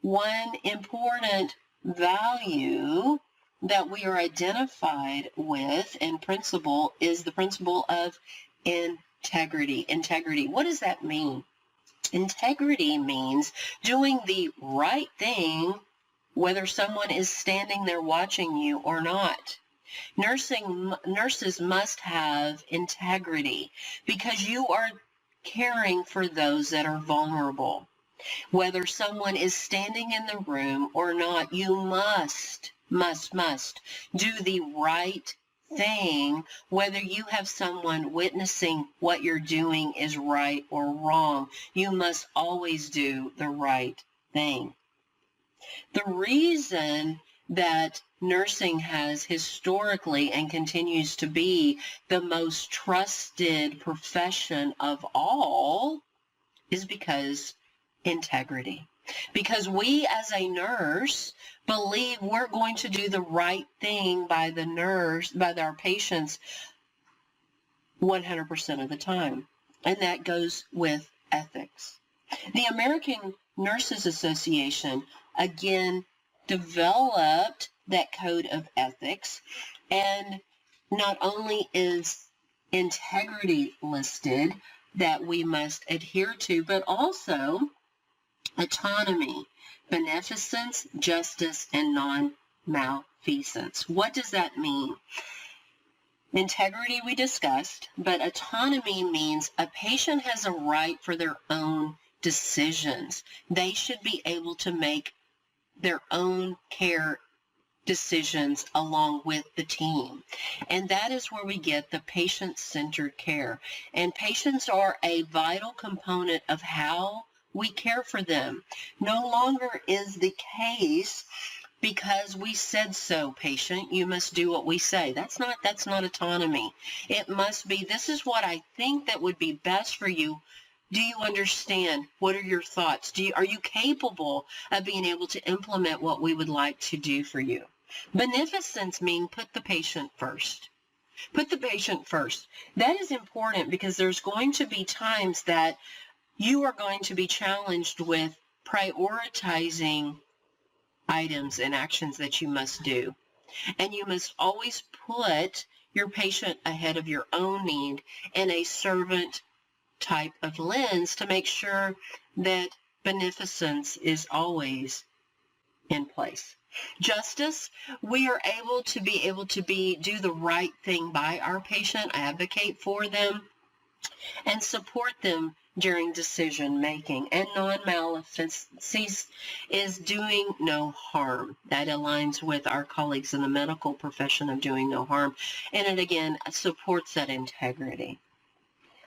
one important value that we are identified with and principle is the principle of integrity. What does that mean? Integrity means doing the right thing whether someone is standing there watching you or not. Nurses must have integrity because you are caring for those that are vulnerable. Whether someone is standing in the room or not, you must do the right thing, whether you have someone witnessing what you're doing is right or wrong. You must always do the right thing. The reason that nursing has historically and continues to be the most trusted profession of all is because integrity. Because we as a nurse believe we're going to do the right thing by our patients 100% of the time. And that goes with ethics. The American Nurses Association, again, developed that code of ethics. And not only is integrity listed that we must adhere to, but also autonomy, beneficence, justice, and non-malfeasance. What does that mean? Integrity we discussed, but autonomy means a patient has a right for their own decisions. They should be able to make their own care decisions along with the team. And that is where we get the patient-centered care. And patients are a vital component of how we care for them. No longer is the case because we said so, patient, you must do what we say. That's not autonomy. It must be, this is what I think that would be best for you. Do you understand? What are your thoughts? Are you capable of being able to implement what we would like to do for you? Beneficence means put the patient first. Put the patient first. That is important because there's going to be times that you are going to be challenged with prioritizing items and actions that you must do. And you must always put your patient ahead of your own need in a servant type of lens to make sure that beneficence is always in place. Justice, we are able to do the right thing by our patient, advocate for them, and support them during decision making. And non-maleficence is doing no harm. That aligns with our colleagues in the medical profession of doing no harm. And it again supports that integrity.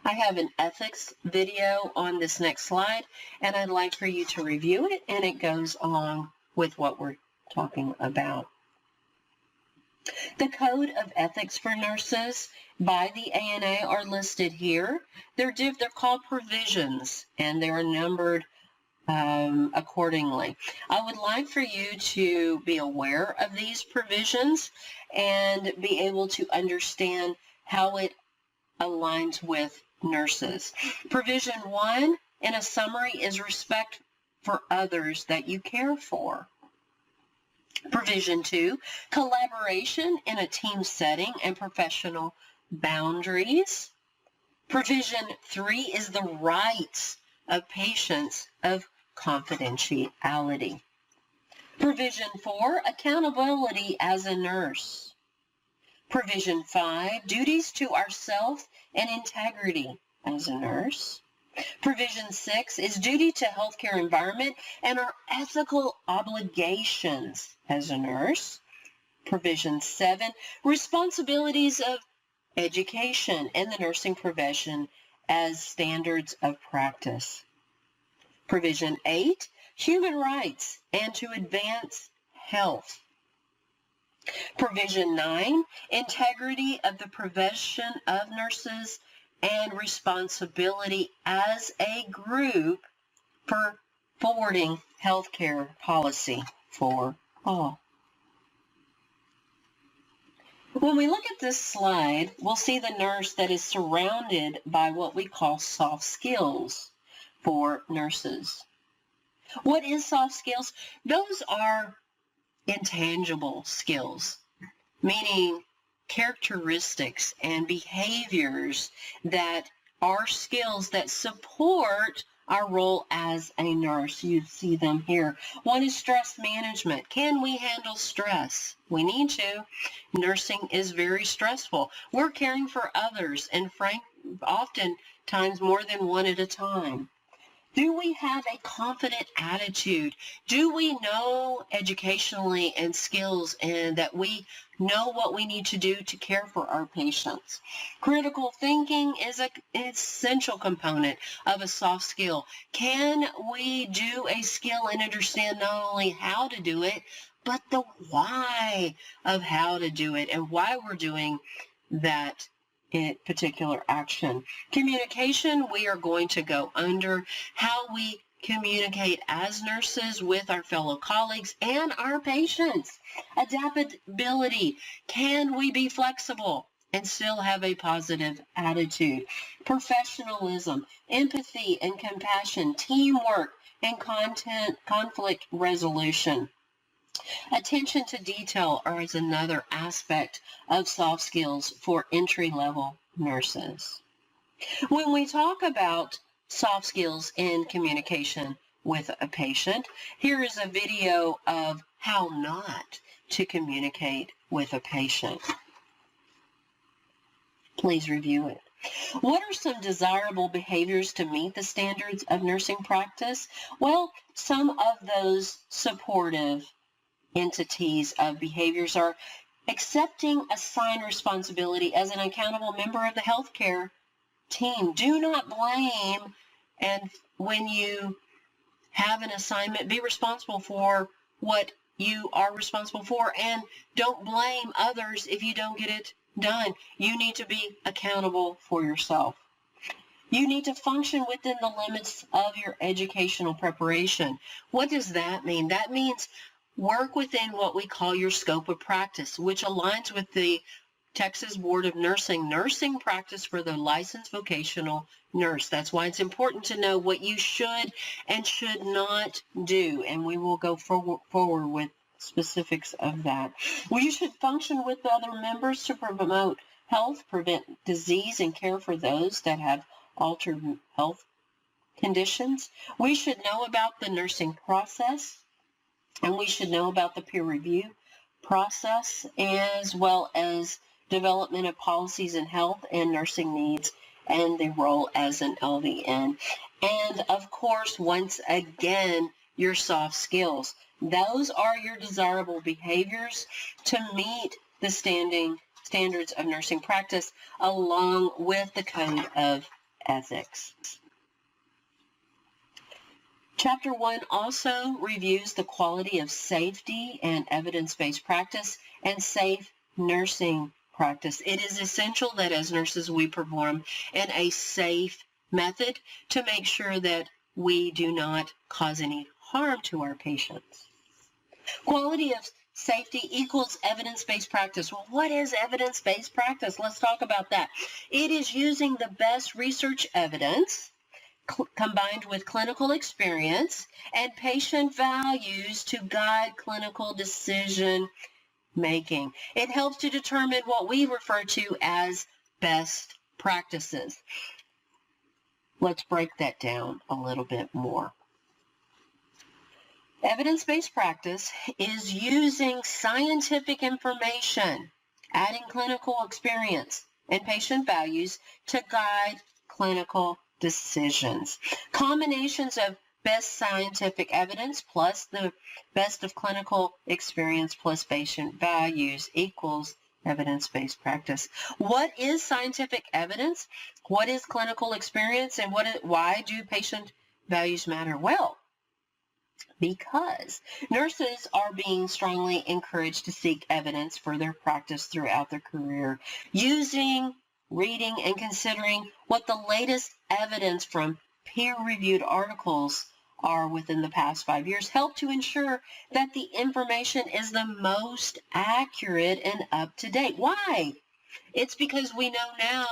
I have an ethics video on this next slide, and I'd like for you to review it, and it goes along with what we're talking about. The Code of Ethics for Nurses by the ANA are listed here. They're called provisions, and they're numbered accordingly. I would like for you to be aware of these provisions and be able to understand how it aligns with nurses. Provision 1, in a summary, is respect for others that you care for. Provision 2, collaboration in a team setting and professional boundaries. Provision 3 is the rights of patients of confidentiality. Provision 4, accountability as a nurse. Provision 5, duties to ourself and integrity as a nurse. Provision 6 is duty to healthcare environment and our ethical obligations as a nurse. Provision 7, responsibilities of education and the nursing profession as standards of practice. Provision 8, human rights and to advance health. Provision 9, integrity of the profession of nurses and responsibility as a group for forwarding healthcare policy for all. When we look at this slide, we'll see the nurse that is surrounded by what we call soft skills for nurses. What is soft skills? Those are intangible skills, meaning characteristics and behaviors that are skills that support our role as a nurse. You see them here. One is stress management. Can we handle stress? We need to. Nursing is very stressful. We're caring for others, and oftentimes more than one at a time. Do we have a confident attitude? Do we know educationally and skills and that we know what we need to do to care for our patients? Critical thinking is an essential component of a soft skill. Can we do a skill and understand not only how to do it, but the why of how to do it and why we're doing that particular action? Communication, we are going to go under how we communicate as nurses with our fellow colleagues and our patients. Adaptability, can we be flexible and still have a positive attitude? Professionalism, empathy and compassion, teamwork and conflict resolution. Attention to detail is another aspect of soft skills for entry-level nurses. When we talk about soft skills in communication with a patient, here is a video of how not to communicate with a patient. Please review it. What are some desirable behaviors to meet the standards of nursing practice? Well, some of those supportive entities of behaviors are accepting assigned responsibility as an accountable member of the healthcare team. Do not blame, and when you have an assignment, be responsible for what you are responsible for, and don't blame others if you don't get it done. You need to be accountable for yourself. You need to function within the limits of your educational preparation. What does that mean? That means work within what we call your scope of practice, which aligns with the Texas Board of nursing practice for the licensed vocational nurse. That's why it's important to know what you should and should not do, and we will go forward with specifics of that. Well, you should function with other members to promote health, prevent disease, and care for those that have altered health conditions. We should know about the nursing process, and we should know about the peer review process, as well as development of policies in health and nursing needs and the role as an LVN. And of course, once again, your soft skills. Those are your desirable behaviors to meet the standards of nursing practice, along with the code of ethics. Chapter 1 also reviews the quality of safety and evidence-based practice and safe nursing practice. It is essential that as nurses we perform in a safe method to make sure that we do not cause any harm to our patients. Quality of safety equals evidence-based practice. Well, what is evidence-based practice? Let's talk about that. It is using the best research evidence combined with clinical experience and patient values to guide clinical decision making. It helps to determine what we refer to as best practices. Let's break that down a little bit more. Evidence-based practice is using scientific information, adding clinical experience and patient values to guide clinical decisions. Combinations of best scientific evidence plus the best of clinical experience plus patient values equals evidence-based practice. What is scientific evidence? What is clinical experience? And why do patient values matter? Well, because nurses are being strongly encouraged to seek evidence for their practice throughout their career, using, reading, and considering what the latest evidence from peer-reviewed articles are within the past 5 years help to ensure that the information is the most accurate and up-to-date. Why? It's because we know now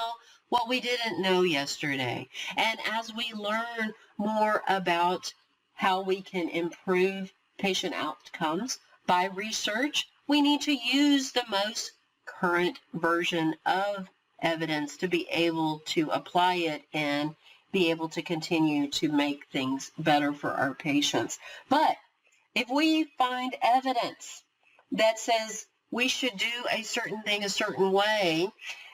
what we didn't know yesterday. And as we learn more about how we can improve patient outcomes by research, we need to use the most current version of evidence to be able to apply it and be able to continue to make things better for our patients. But if we find evidence that says we should do a certain thing a certain way,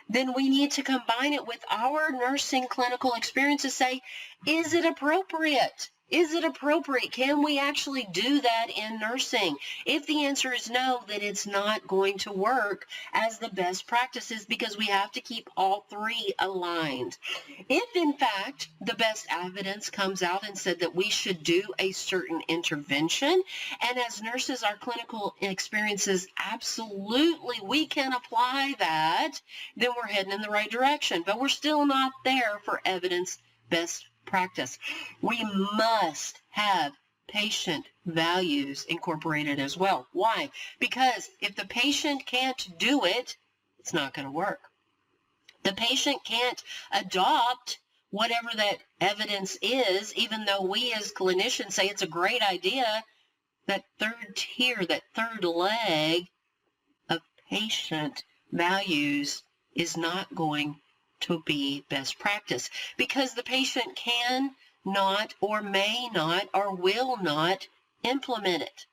then we need to combine it with our nursing clinical experience to say, is it appropriate? Is it appropriate? Can we actually do that in nursing? If the answer is no, then it's not going to work as the best practices because we have to keep all three aligned. If, in fact, the best evidence comes out and said that we should do a certain intervention, and as nurses, our clinical experiences, absolutely, we can apply that, then we're heading in the right direction. But we're still not there for evidence-based practice. We must have patient values incorporated as well. Why? Because if the patient can't do it, it's not going to work. The patient can't adopt whatever that evidence is, even though we as clinicians say it's a great idea. that third tier, that third leg of patient values is not going to be best practice, because the patient can not or may not or will not implement it.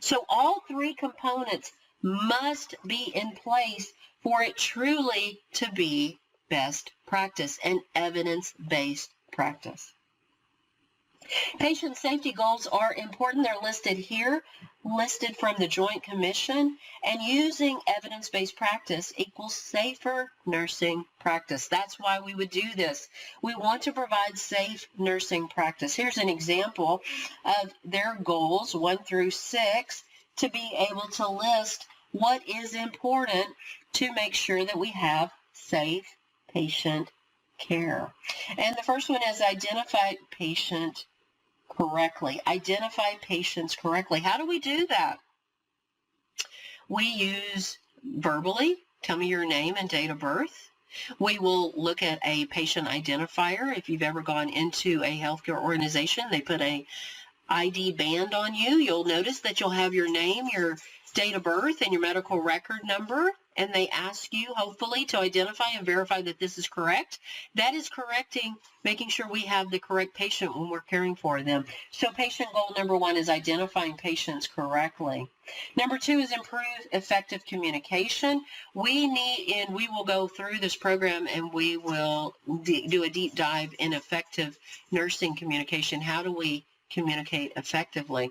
So all three components must be in place for it truly to be best practice and evidence-based practice. Patient safety goals are important. They're listed here, listed from the Joint Commission, and using evidence-based practice equals safer nursing practice. That's why we would do this. We want to provide safe nursing practice. Here's an example of their goals, 1 through 6, to be able to list what is important to make sure that we have safe patient care. And the first one is identify patient correctly. Identify patients correctly. How do we do that? We use verbally, tell me your name and date of birth. We will look at a patient identifier. If you've ever gone into a healthcare organization, they put a ID band on you. You'll notice that you'll have your name, your date of birth, and your medical record number, and they ask you, hopefully, to identify and verify that this is correct. That is correcting, making sure we have the correct patient when we're caring for them. So patient goal number 1 is identifying patients correctly. Number 2 is improve effective communication. We will go through this program and we will do a deep dive in effective nursing communication. How do we communicate effectively?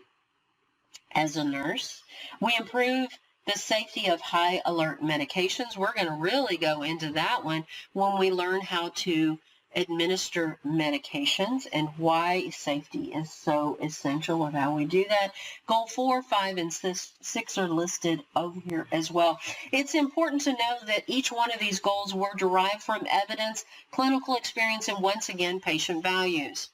As a nurse, we improve the safety of high alert medications. We're going to really go into that one when we learn how to administer medications and why safety is so essential of how we do that. Goal 4, 5, and 6 are listed over here as well. It's important to know that each one of these goals were derived from evidence, clinical experience, and once again, patient values.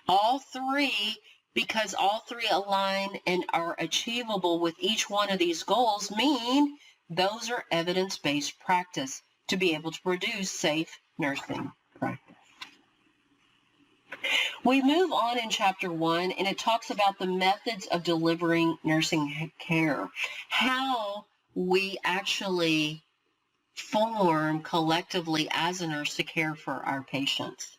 All three, because all three align and are achievable with each one of these goals, mean those are evidence-based practice to be able to produce safe nursing practice. We move on in Chapter 1, and it talks about the methods of delivering nursing care, how we actually form collectively as a nurse to care for our patients.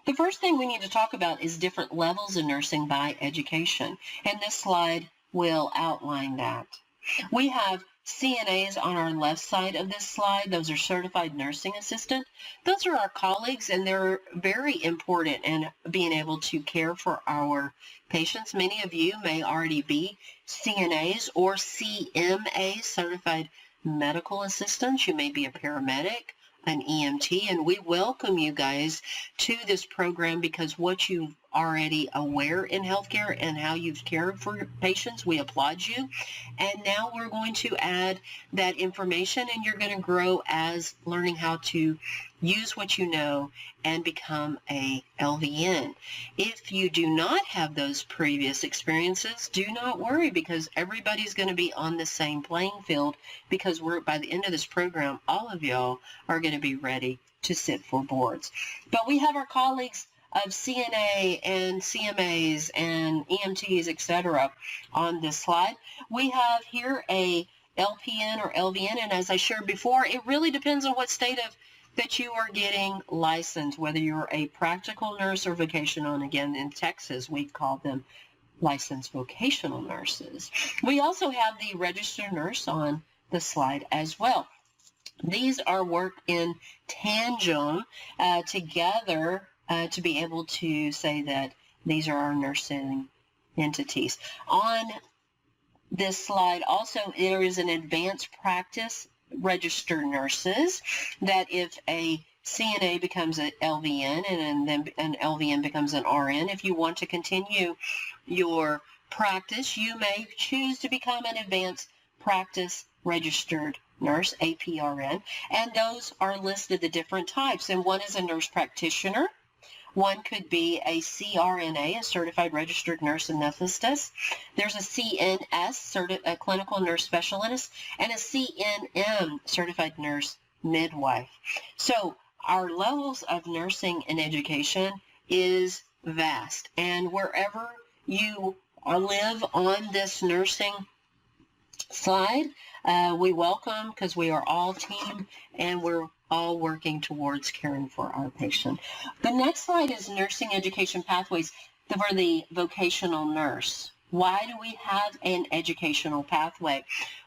The first thing we need to talk about is different levels of nursing by education, and this slide will outline that. We have CNAs on our left side of this slide. Those are certified nursing assistant. Those are our colleagues, and they're very important in being able to care for our patients. Many of you may already be CNAs or CMAs, certified medical assistants. You may be a paramedic, an EMT, and we welcome you guys to this program because what you've already aware in healthcare and how you've cared for patients, we applaud you. And now we're going to add that information, and you're going to grow as learning how to use what you know and become a LVN. If you do not have those previous experiences, do not worry, because everybody's going to be on the same playing field, because by the end of this program, all of y'all are going to be ready to sit for boards. But we have our colleagues of CNA and CMAs and EMTs, etc. on this slide. We have here a LPN or LVN, and as I shared before, it really depends on what state that you are getting licensed, whether you're a practical nurse or vocational. And again, in Texas, we call them licensed vocational nurses. We also have the registered nurse on the slide as well. These are work in tandem together to be able to say that these are our nursing entities. On this slide also, there is an advanced practice registered nurses, that if a CNA becomes an LVN and then an LVN becomes an RN, if you want to continue your practice, you may choose to become an advanced practice registered nurse, APRN, and those are listed the different types. And one is a nurse practitioner. One could be a CRNA, a certified registered nurse anesthetist. There's a CNS, a clinical nurse specialist, and a CNM, certified nurse midwife. So our levels of nursing and education is vast, and wherever you live on this nursing slide. We welcome, because we are all team and we're all working towards caring for our patient. The next slide is nursing education pathways for the vocational nurse. Why do we have an educational pathway?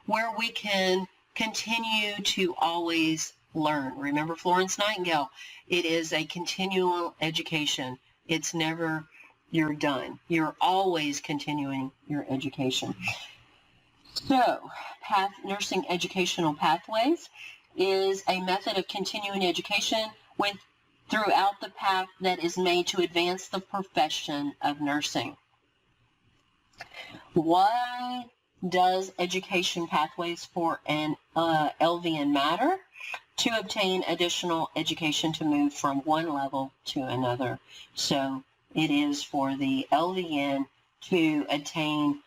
Where we can continue to always learn. Remember Florence Nightingale, it is a continual education. It's never you're done. You're always continuing your education. So, nursing educational pathways is a method of continuing education throughout the path that is made to advance the profession of nursing. Why does education pathways for an LVN matter? To obtain additional education to move from one level to another. So it is for the LVN to attain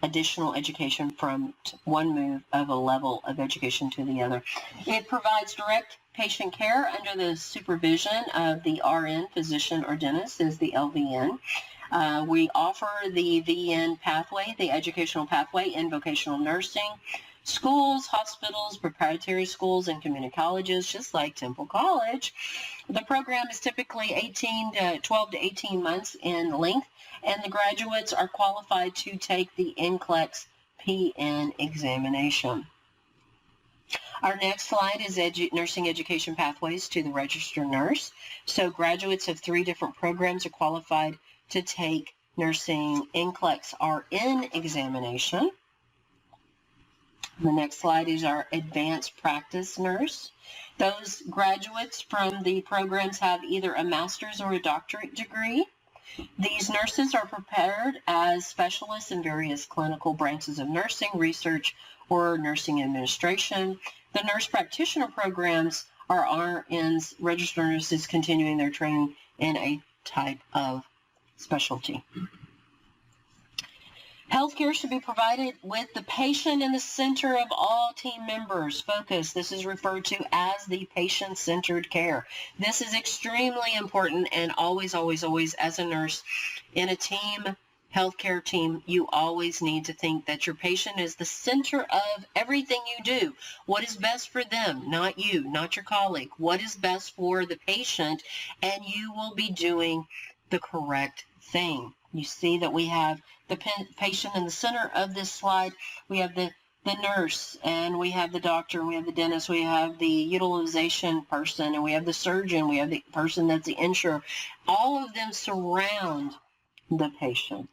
additional education from one move of a level of education to the other. It provides direct patient care under the supervision of the RN, physician, or dentist, is the LVN. We offer the VN pathway, the educational pathway in vocational nursing, schools, hospitals, preparatory schools, and community colleges, just like Temple College. The program is typically 12 to 18 months in length, and the graduates are qualified to take the NCLEX PN examination. Our next slide is nursing education pathways to the registered nurse. So graduates of 3 different programs are qualified to take nursing NCLEX RN examination. The next slide is our advanced practice nurse. Those graduates from the programs have either a master's or a doctorate degree. These nurses are prepared as specialists in various clinical branches of nursing, research, or nursing administration. The nurse practitioner programs are RNs, registered nurses continuing their training in a type of specialty. Healthcare should be provided with the patient in the center of all team members. Focus. This is referred to as the patient-centered care. This is extremely important, and always, always, always, as a nurse in a team, healthcare team, you always need to think that your patient is the center of everything you do. What is best for them, not you, not your colleague. What is best for the patient, and you will be doing the correct thing. You see that we have the patient in the center of this slide. We have the nurse, and we have the doctor, and we have the dentist, we have the utilization person, and we have the surgeon, we have the person that's the insurer. All of them surround the patient.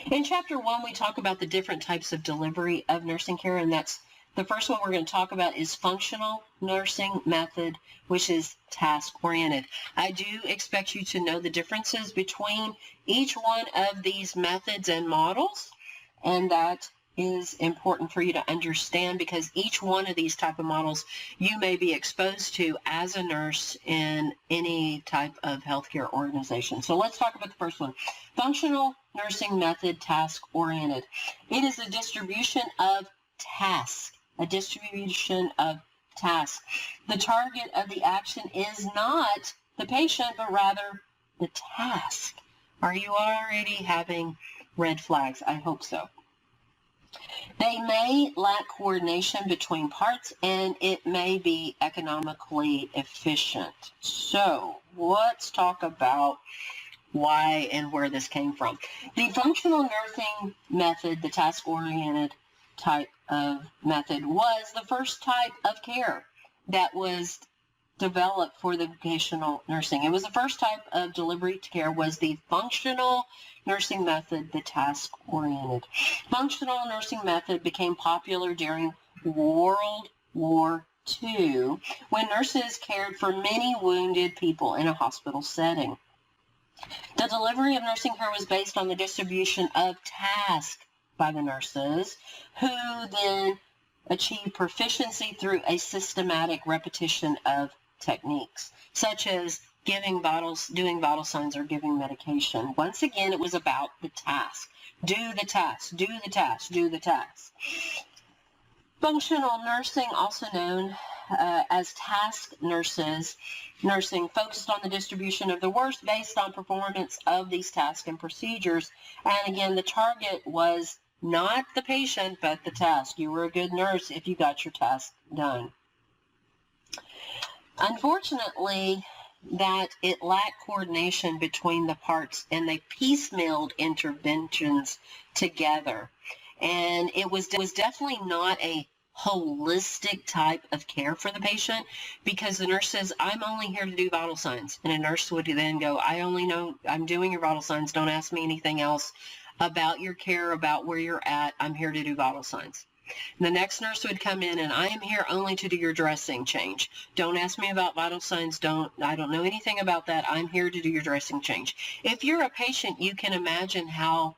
In Chapter 1, we talk about the different types of delivery of nursing care, and that's the first one we're going to talk about is functional nursing method, which is task-oriented. I do expect you to know the differences between each one of these methods and models, and that is important for you to understand because each one of these type of models you may be exposed to as a nurse in any type of healthcare organization. So let's talk about the first one. Functional nursing method, task-oriented. It is a distribution of tasks. A distribution of tasks. The target of the action is not the patient, but rather the task. Are you already having red flags? I hope so. They may lack coordination between parts, and it may be economically efficient. So let's talk about why and where this came from. The functional nursing method, the task-oriented type of method, was the first type of care that was developed for the vocational nursing. It was the first type of delivery to care was the functional nursing method, the task-oriented. Functional nursing method became popular during World War II when nurses cared for many wounded people in a hospital setting. The delivery of nursing care was based on the distribution of tasks by the nurses, who then achieved proficiency through a systematic repetition of techniques, such as giving bottles, doing vital signs, or giving medication. Once again, it was about the task. Do the task, do the task, do the task. Functional nursing, also known as task nursing focused on the distribution of the work based on performance of these tasks and procedures. And again, the target was not the patient, but the task. You were a good nurse if you got your task done. Unfortunately, that it lacked coordination between the parts, and they piecemealed interventions together. And it was definitely not a holistic type of care for the patient, because the nurse says, I'm only here to do vital signs. And a nurse would then go, I only know I'm doing your vital signs. Don't ask me anything else about your care, about where you're at. I'm here to do vital signs. And the next nurse would come in, and I am here only to do your dressing change. Don't ask me about vital signs. I don't know anything about that. I'm here to do your dressing change. If you're a patient, you can imagine how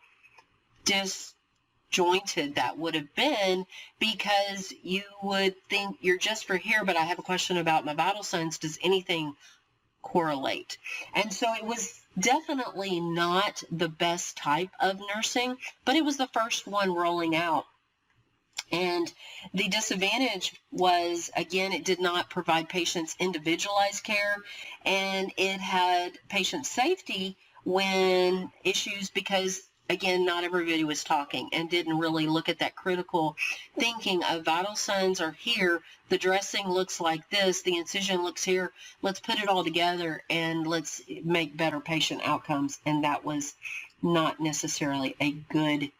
disjointed that would have been, because you would think you're just for here, but I have a question about my vital signs. Does anything correlate? And so it was definitely not the best type of nursing, but it was the first one rolling out. And the disadvantage was, again, it did not provide patients individualized care, and it had patient safety when issues, because, again, not everybody was talking and didn't really look at that critical thinking of vital signs are here, the dressing looks like this, the incision looks here, let's put it all together and let's make better patient outcomes. And that was not necessarily a good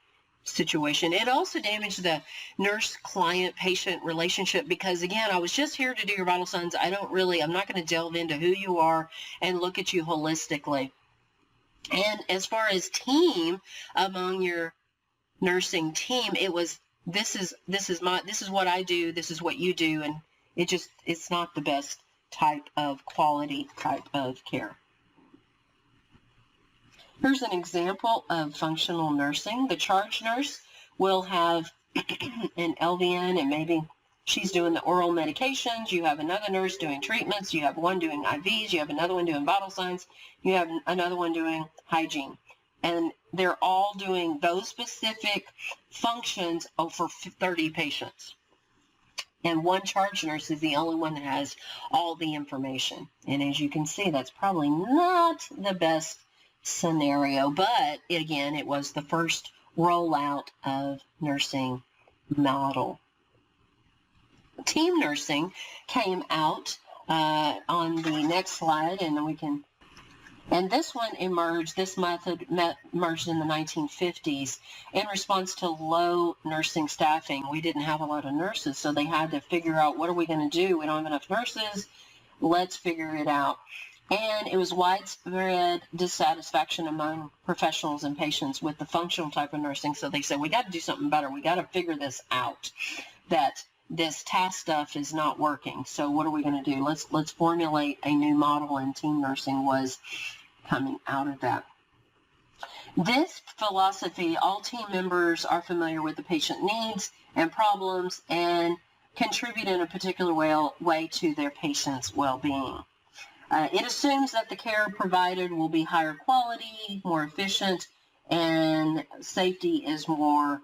situation. It also damaged the nurse-client-patient relationship, because, again, I was just here to do your vital signs. I'm not going to delve into who you are and look at you holistically. And as far as team, among your nursing team, it was, this is what I do, this is what you do, and it's not the best type of quality type of care. Here's an example of functional nursing. The charge nurse will have an LVN, and maybe she's doing the oral medications. You have another nurse doing treatments. You have one doing IVs. You have another one doing vital signs. You have another one doing hygiene. And they're all doing those specific functions for 30 patients. And one charge nurse is the only one that has all the information. And as you can see, that's probably not the best scenario, but again, it was the first rollout of nursing model. Team nursing came out on the next slide, and this one emerged, this method emerged in the 1950s in response to low nursing staffing. We didn't have a lot of nurses, so they had to figure out, what are we going to do? We don't have enough nurses. Let's figure it out. And it was widespread dissatisfaction among professionals and patients with the functional type of nursing. So they said, we got to do something better. We got to figure this out, that this task stuff is not working. So what are we going to do? Let's formulate a new model, and team nursing was coming out of that. This philosophy, all team members are familiar with the patient needs and problems and contribute in a particular way to their patient's well-being. It assumes that the care provided will be higher quality, more efficient, and safety is more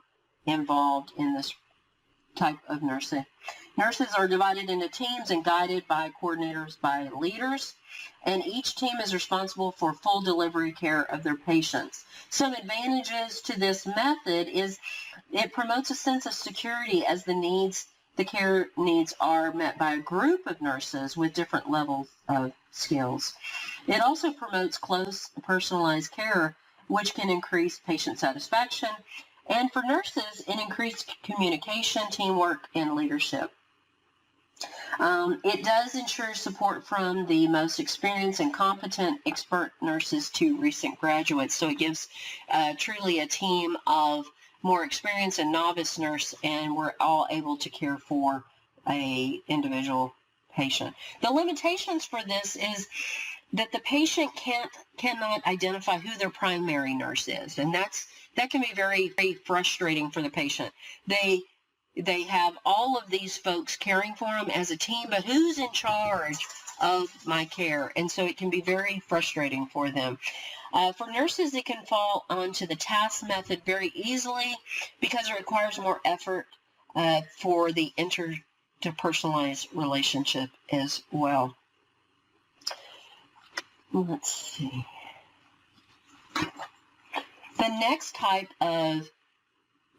involved in this type of nursing. Nurses are divided into teams and guided by coordinators, by leaders, and each team is responsible for full delivery care of their patients. Some advantages to this method is it promotes a sense of security, as the care needs are met by a group of nurses with different levels of skills. It also promotes close, personalized care, which can increase patient satisfaction. And for nurses, it increased communication, teamwork, and leadership. It does ensure support from the most experienced and competent expert nurses to recent graduates. So it gives truly a team of more experienced and novice nurse, and we're all able to care for a individual patient. The limitations for this is that the patient cannot identify who their primary nurse is, and that can be very, very frustrating for the patient. They have all of these folks caring for them as a team, but who's in charge of my care? And so it can be very frustrating for them. For nurses, it can fall onto the task method very easily because it requires more effort for the to personalized relationship as well. Let's see. The next type of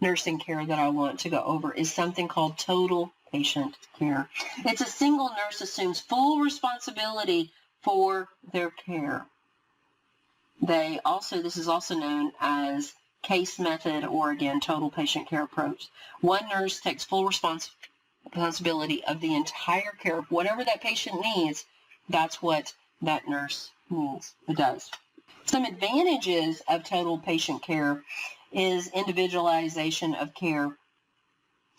nursing care that I want to go over is something called total patient care. It's a single nurse assumes full responsibility for their care. This is also known as case method, or again, total patient care approach. One nurse takes full responsibility of the entire care. Whatever that patient needs, that's what that nurse does. Some advantages of total patient care is individualization of care,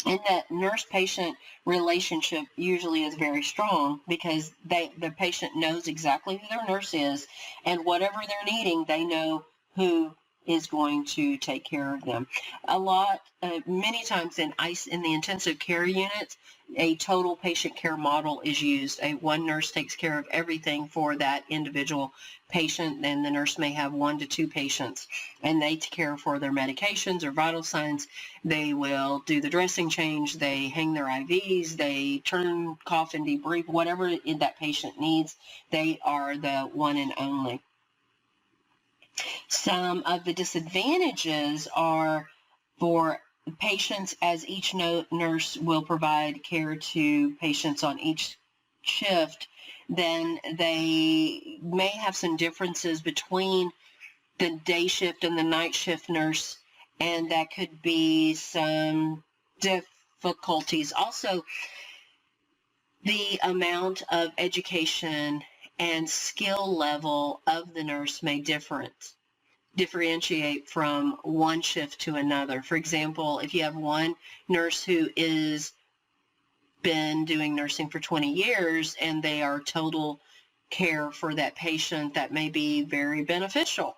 and that nurse-patient relationship usually is very strong because the patient knows exactly who their nurse is, and whatever they're needing, they know who is going to take care of them. Many times in the intensive care units, a total patient care model is used. One nurse takes care of everything for that individual patient, and the nurse may have 1 to 2 patients, and they care for their medications or vital signs. They will do the dressing change, they hang their IVs, they turn, cough, and debrief, whatever that patient needs. They are the one and only. Some of the disadvantages are for patients, as each nurse will provide care to patients on each shift, then they may have some differences between the day shift and the night shift nurse, and that could be some difficulties. Also, the amount of education and skill level of the nurse may differentiate from one shift to another. For example, if you have one nurse who is been doing nursing for 20 years and they are total care for that patient, that may be very beneficial.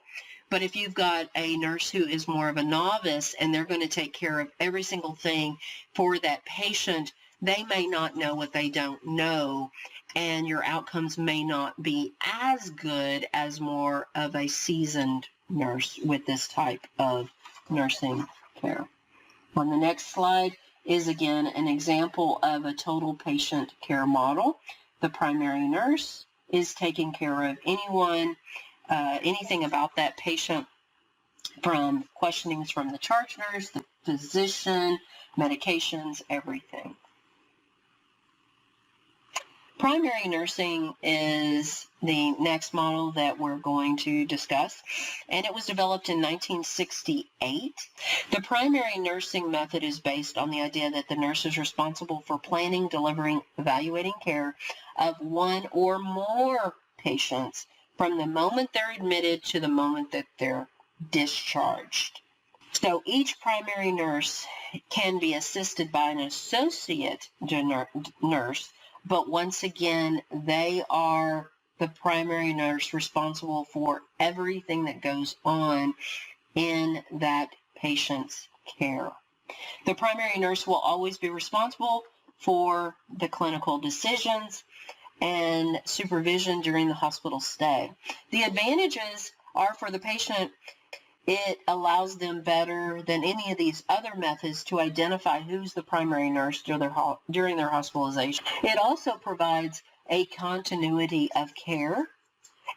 But if you've got a nurse who is more of a novice and they're going to take care of every single thing for that patient, they may not know what they don't know, and your outcomes may not be as good as more of a seasoned nurse with this type of nursing care. On the next slide is again an example of a total patient care model. The primary nurse is taking care of anything about that patient, from questionings from the charge nurse, the physician, medications, everything. Primary nursing is the next model that we're going to discuss, and it was developed in 1968. The primary nursing method is based on the idea that the nurse is responsible for planning, delivering, evaluating care of one or more patients from the moment they're admitted to the moment that they're discharged. So each primary nurse can be assisted by an associate nurse, but once again, they are the primary nurse responsible for everything that goes on in that patient's care. The primary nurse will always be responsible for the clinical decisions and supervision during the hospital stay. The advantages are for the patient. It allows them better than any of these other methods to identify who's the primary nurse during their hospitalization. It also provides a continuity of care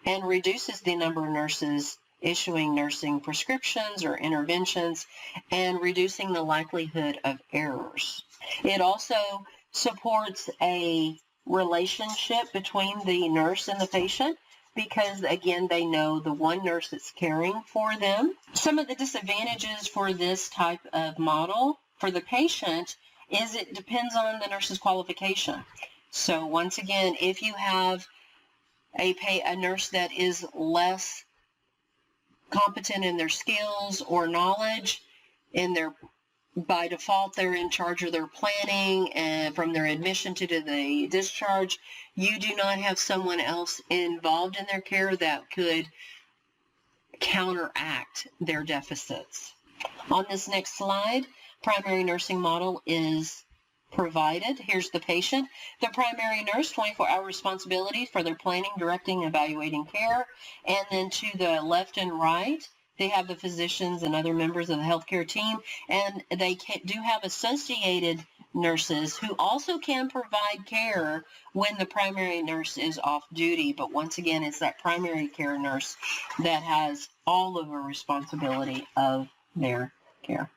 and reduces the number of nurses issuing nursing prescriptions or interventions, and reducing the likelihood of errors. It also supports a relationship between the nurse and the patient, because again, they know the one nurse that's caring for them. Some of the disadvantages for this type of model for the patient is it depends on the nurse's qualification. So once again, if you have a nurse that is less competent in their skills or knowledge, by default, they're in charge of their planning and from their admission to the discharge. You do not have someone else involved in their care that could counteract their deficits. On this next slide, primary nursing model is provided. Here's the patient. The primary nurse, 24-hour responsibility for their planning, directing, evaluating care. And then to the left and right, they have the physicians and other members of the healthcare team, and they do have associated nurses who also can provide care when the primary nurse is off duty. But once again, it's that primary care nurse that has all of the responsibility of their care.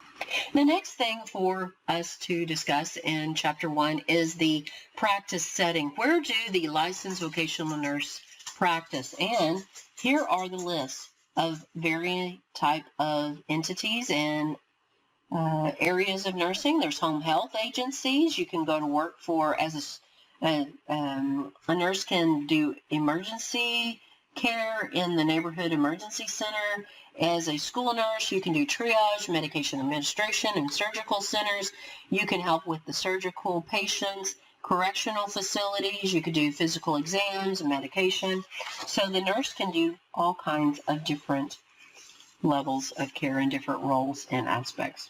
The next thing for us to discuss in Chapter 1 is the practice setting. Where do the licensed vocational nurse practice? And here are the lists of varying type of entities and areas of nursing. There's home health agencies. You can go to work for as a nurse can do emergency care in the neighborhood emergency center. As a school nurse, you can do triage, medication administration, and surgical centers. You can help with the surgical patients. Correctional facilities, you could do physical exams and medication. So the nurse can do all kinds of different levels of care and different roles and aspects.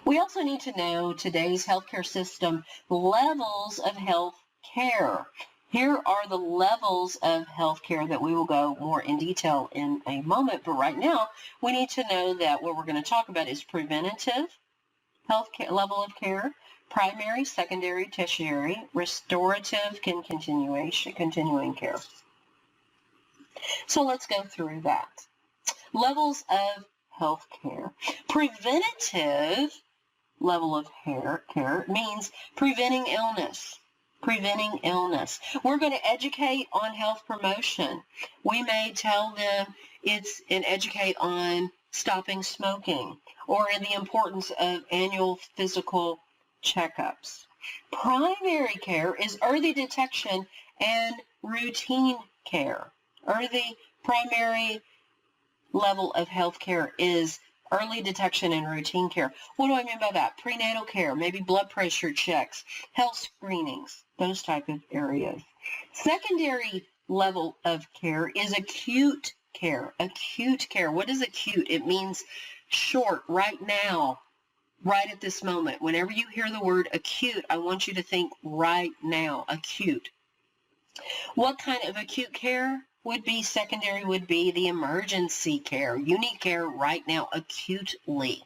We also need to know today's healthcare system levels of health care. Here are the levels of health care that we will go more in detail in a moment, but right now we need to know that what we're going to talk about is preventative health care, level of care, primary, secondary, tertiary, restorative, and continuing care. So let's go through that. Levels of health care. Preventative level of care means preventing illness. Preventing illness. We're going to educate on health promotion. We may tell them educate on stopping smoking or in the importance of annual physical checkups. Primary care is early detection and routine care. Early primary level of health care is early detection and routine care. What do I mean by that? Prenatal care, maybe blood pressure checks, health screenings, those type of areas. Secondary level of care is acute care. Acute care. What is acute? It means short, right now, right at this moment. Whenever you hear the word acute, I want you to think right now, acute. What kind of acute care would be? Secondary would be the emergency care. You need care right now, acutely.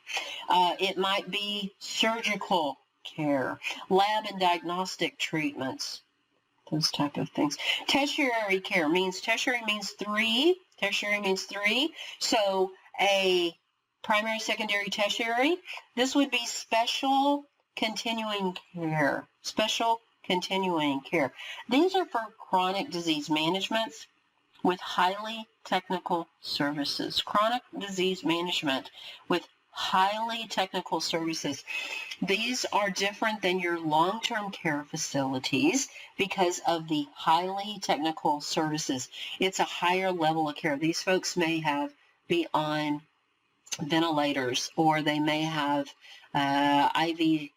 It might be surgical care, lab and diagnostic treatments, those type of things. Tertiary care means, tertiary means three. So a primary, secondary, tertiary. This would be special continuing care. Special continuing care. These are for chronic disease management with highly technical services. Chronic disease management with highly technical services. These are different than your long-term care facilities because of the highly technical services. It's a higher level of care. These folks may be on ventilators, or they may have IV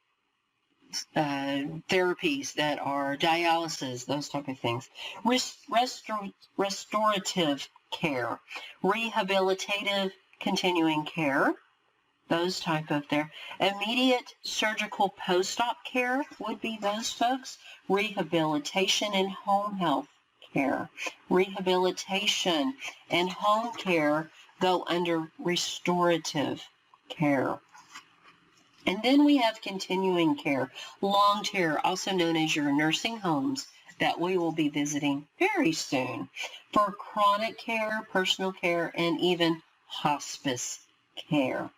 therapies that are dialysis, those type of things. Restorative care, rehabilitative continuing care, those type of there. Immediate surgical post-op care would be those folks. Rehabilitation and home health care. Rehabilitation and home care go under restorative care. And then we have continuing care, long care, also known as your nursing homes, that we will be visiting very soon for chronic care, personal care, and even hospice care.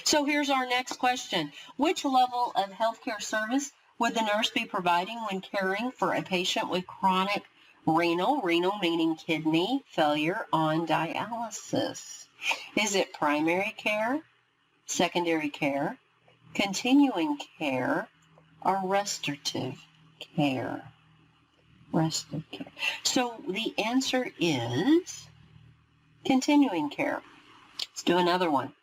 So here's our next question. Which level of healthcare service would the nurse be providing when caring for a patient with chronic renal meaning kidney failure on dialysis? Is it primary care, secondary care, continuing care, or restorative care? Restorative care. So the answer is continuing care. Let's do another one.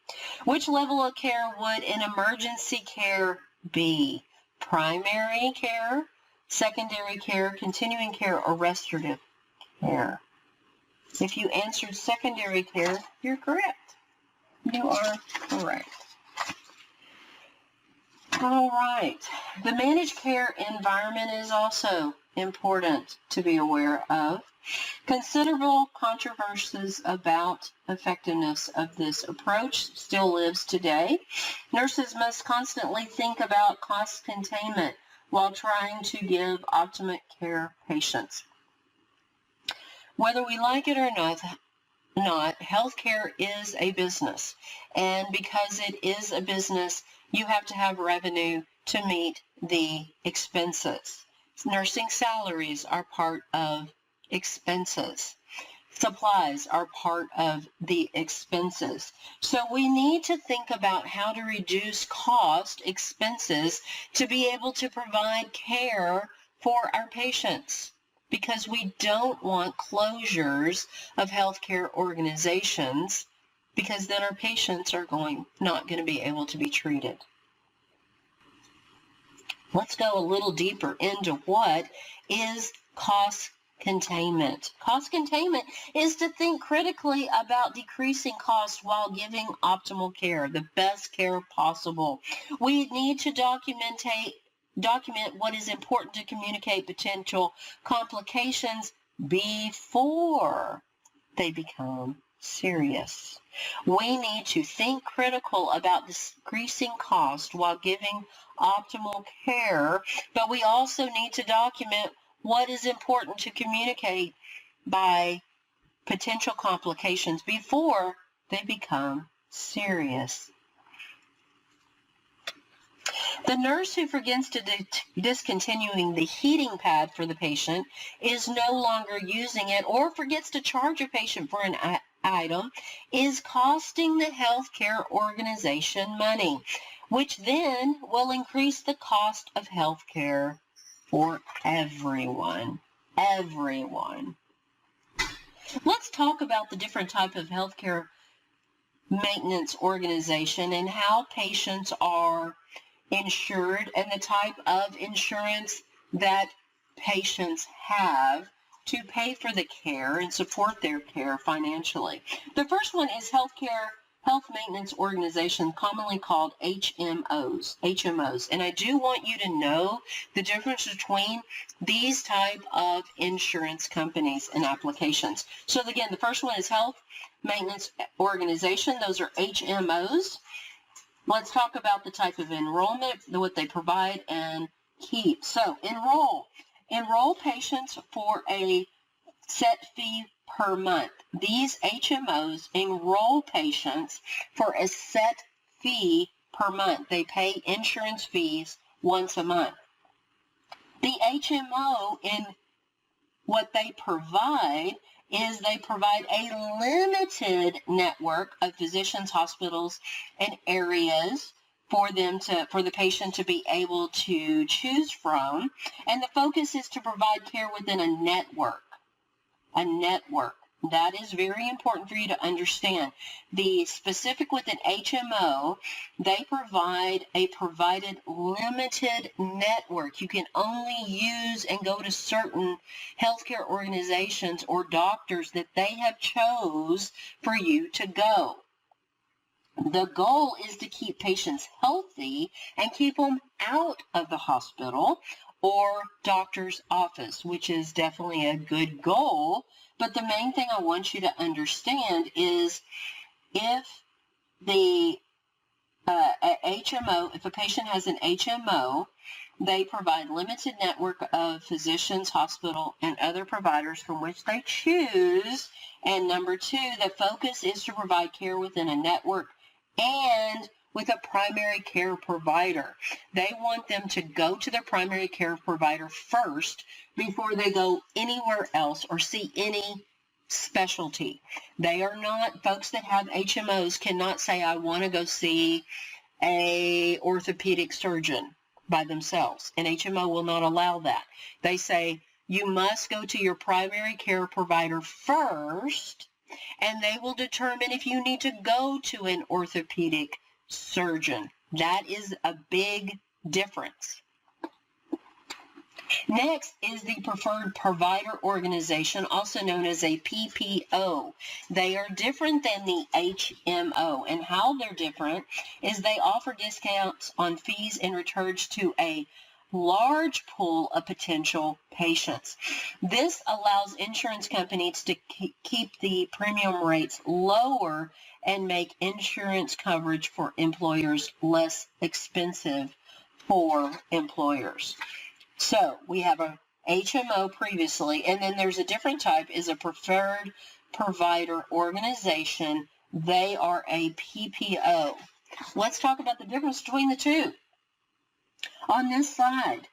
Which level of care would an emergency care be? Primary care, secondary care, continuing care, or restorative care? If you answered secondary care, you're correct. You are correct. All right. The managed care environment is also important to be aware of. Considerable controversies about effectiveness of this approach still lives today. Nurses must constantly think about cost containment while trying to give optimal care patients. Whether we like it or not, healthcare is a business. And because it is a business, you have to have revenue to meet the expenses. Nursing salaries are part of expenses. Supplies are part of the expenses. So we need to think about how to reduce expenses to be able to provide care for our patients, because we don't want closures of healthcare organizations, because then our patients are not going to be able to be treated. Let's go a little deeper into what is cost containment. Cost containment is to think critically about decreasing costs while giving optimal care, the best care possible. We need to document what is important to communicate potential complications before they become serious. We need to think critical about decreasing cost while giving optimal care, but we also need to document what is important to communicate by potential complications before they become serious. The nurse who forgets to discontinuing the heating pad for the patient, is no longer using it, or forgets to charge a patient for an item, is costing the healthcare organization money, which then will increase the cost of healthcare for everyone. Let's talk about the different type of healthcare maintenance organization and how patients are insured and the type of insurance that patients have to pay for the care and support their care financially. The first one is health maintenance organizations, commonly called HMOs. And I do want you to know the difference between these type of insurance companies and applications. So again, the first one is health maintenance organization. Those are HMOs. Let's talk about the type of enrollment, what they provide and keep. So enroll patients for a set fee per month. These HMOs enroll patients for a set fee per month. They pay insurance fees once a month. The HMO, in what they provide, is they provide a limited network of physicians, hospitals, and areas for the patient to be able to choose from. And the focus is to provide care within a network. That is very important for you to understand. The specific with an HMO, they provide a provided limited network. You can only use and go to certain healthcare organizations or doctors that they have chose for you to go. The goal is to keep patients healthy and keep them out of the hospital or doctor's office, which is definitely a good goal. But the main thing I want you to understand is if the HMO, if a patient has an HMO, they provide limited network of physicians, hospital, and other providers from which they choose. And number two, the focus is to provide care within a network and with a primary care provider. They want them to go to their primary care provider first before they go anywhere else or see any specialty. They are not, folks that have HMOs cannot say, I want to go see a orthopedic surgeon by themselves. An HMO will not allow that. They say, you must go to your primary care provider first, and they will determine if you need to go to an orthopedic surgeon. That is a big difference. Next is the preferred provider organization, also known as a PPO. They are different than the HMO, and how they're different is they offer discounts on fees and returns to a large pool of potential patients. This allows insurance companies to keep the premium rates lower and make insurance coverage for employers less expensive for employers. So we have a HMO previously, and then there's a different type, is a preferred provider organization. They are a PPO. Let's talk about the difference between the two. On this slide,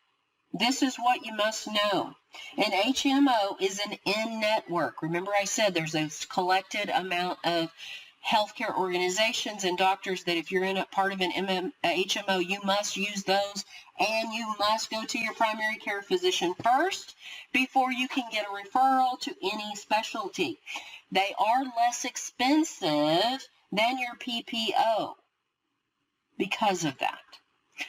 this is what you must know. An HMO is an in-network. Remember I said there's a collected amount of healthcare organizations and doctors that if you're in a part of an HMO, you must use those, and you must go to your primary care physician first before you can get a referral to any specialty. They are less expensive than your PPO because of that.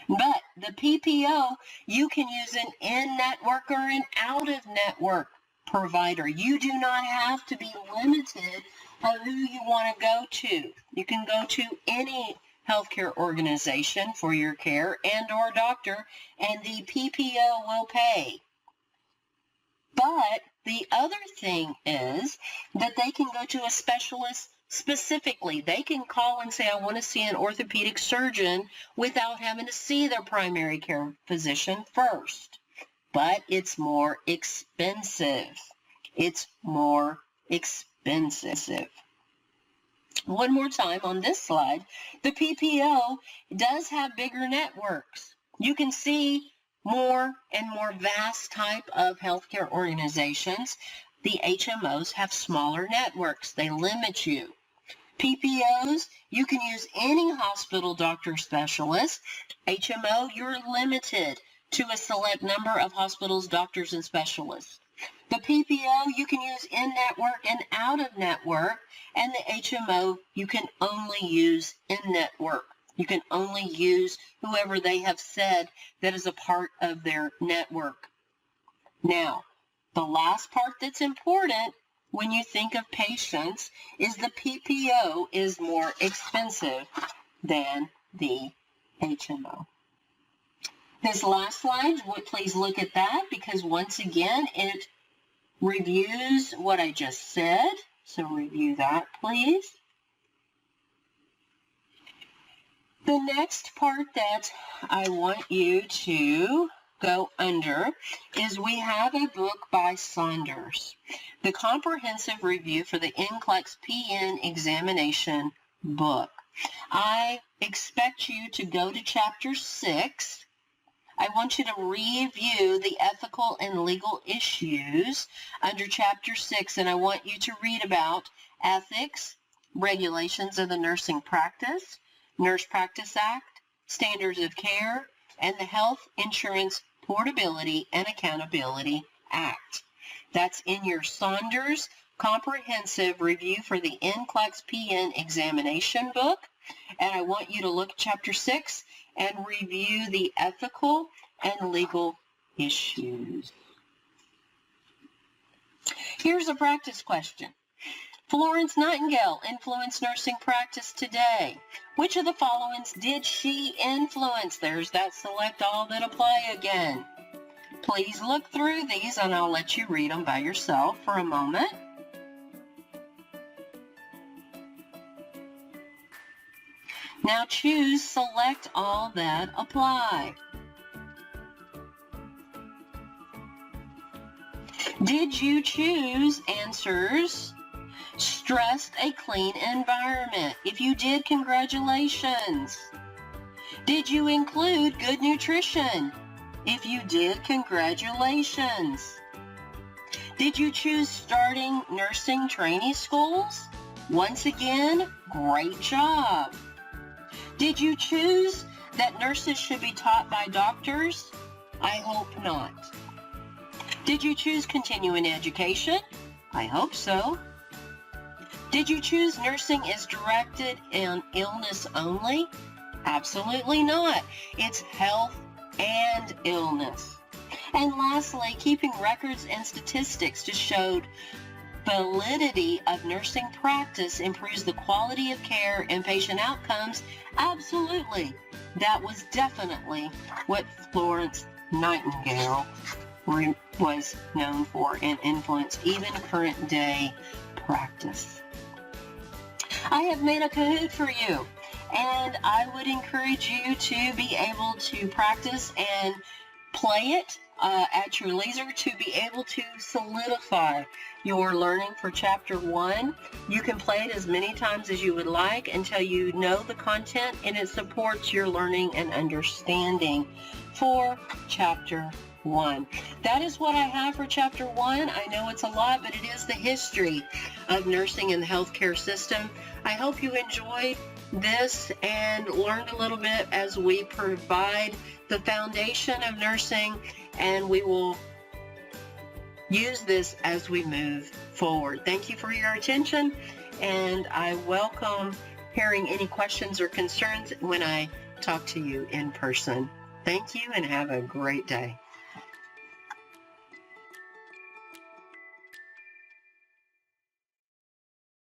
But the PPO, you can use an in-network or an out-of-network provider. You do not have to be limited of who you want to go to. You can go to any healthcare organization for your care and or doctor, and the PPO will pay. But the other thing is that they can go to a specialist specifically. They can call and say, I want to see an orthopedic surgeon without having to see their primary care physician first. But it's more expensive. It's more expensive. One more time on this slide, the PPO does have bigger networks. You can see more and more vast type of healthcare organizations. The HMOs have smaller networks. They limit you. PPOs, you can use any hospital doctor specialist. HMO, you're limited to a select number of hospitals, doctors, and specialists. The PPO, you can use in-network and out-of-network, and the HMO, you can only use in-network. You can only use whoever they have said that is a part of their network. Now, the last part that's important when you think of patients is the PPO is more expensive than the HMO. This last slide, please look at that, because once again, it reviews what I just said. So review that, please. The next part that I want you to go under is we have a book by Saunders, the Comprehensive Review for the NCLEX PN Examination book. I expect you to go to Chapter 6. I want you to review the ethical and legal issues under Chapter 6, and I want you to read about ethics, regulations of the nursing practice, Nurse Practice Act, standards of care, and the Health Insurance Portability and Accountability Act. That's in your Saunders Comprehensive Review for the NCLEX PN Examination book, and I want you to look at Chapter 6 and review the ethical and legal issues. Here's a practice question. Florence Nightingale influenced nursing practice today. Which of the following did she influence? There's that select all that apply again. Please look through these and I'll let you read them by yourself for a moment. Now choose select all that apply. Did you choose answers? Stressed a clean environment. If you did, congratulations. Did you include good nutrition? If you did, congratulations. Did you choose starting nursing trainee schools? Once again, great job. Did you choose that nurses should be taught by doctors? I hope not. Did you choose continuing education? I hope so. Did you choose nursing is directed in illness only? Absolutely not. It's health and illness. And lastly, keeping records and statistics to show validity of nursing practice improves the quality of care and patient outcomes. Absolutely. That was definitely what Florence Nightingale was known for and influenced even current day practice. I have made a Kahoot for you, and I would encourage you to be able to practice and play it at your leisure to be able to solidify your learning for Chapter 1. You can play it as many times as you would like until you know the content and it supports your learning and understanding for Chapter 1. That is what I have for Chapter 1. I know it's a lot, but it is the history of nursing in the healthcare system. I hope you enjoyed this and learned a little bit as we provide the foundation of nursing, and we will use this as we move forward. Thank you for your attention, and I welcome hearing any questions or concerns when I talk to you in person. Thank you and have a great day.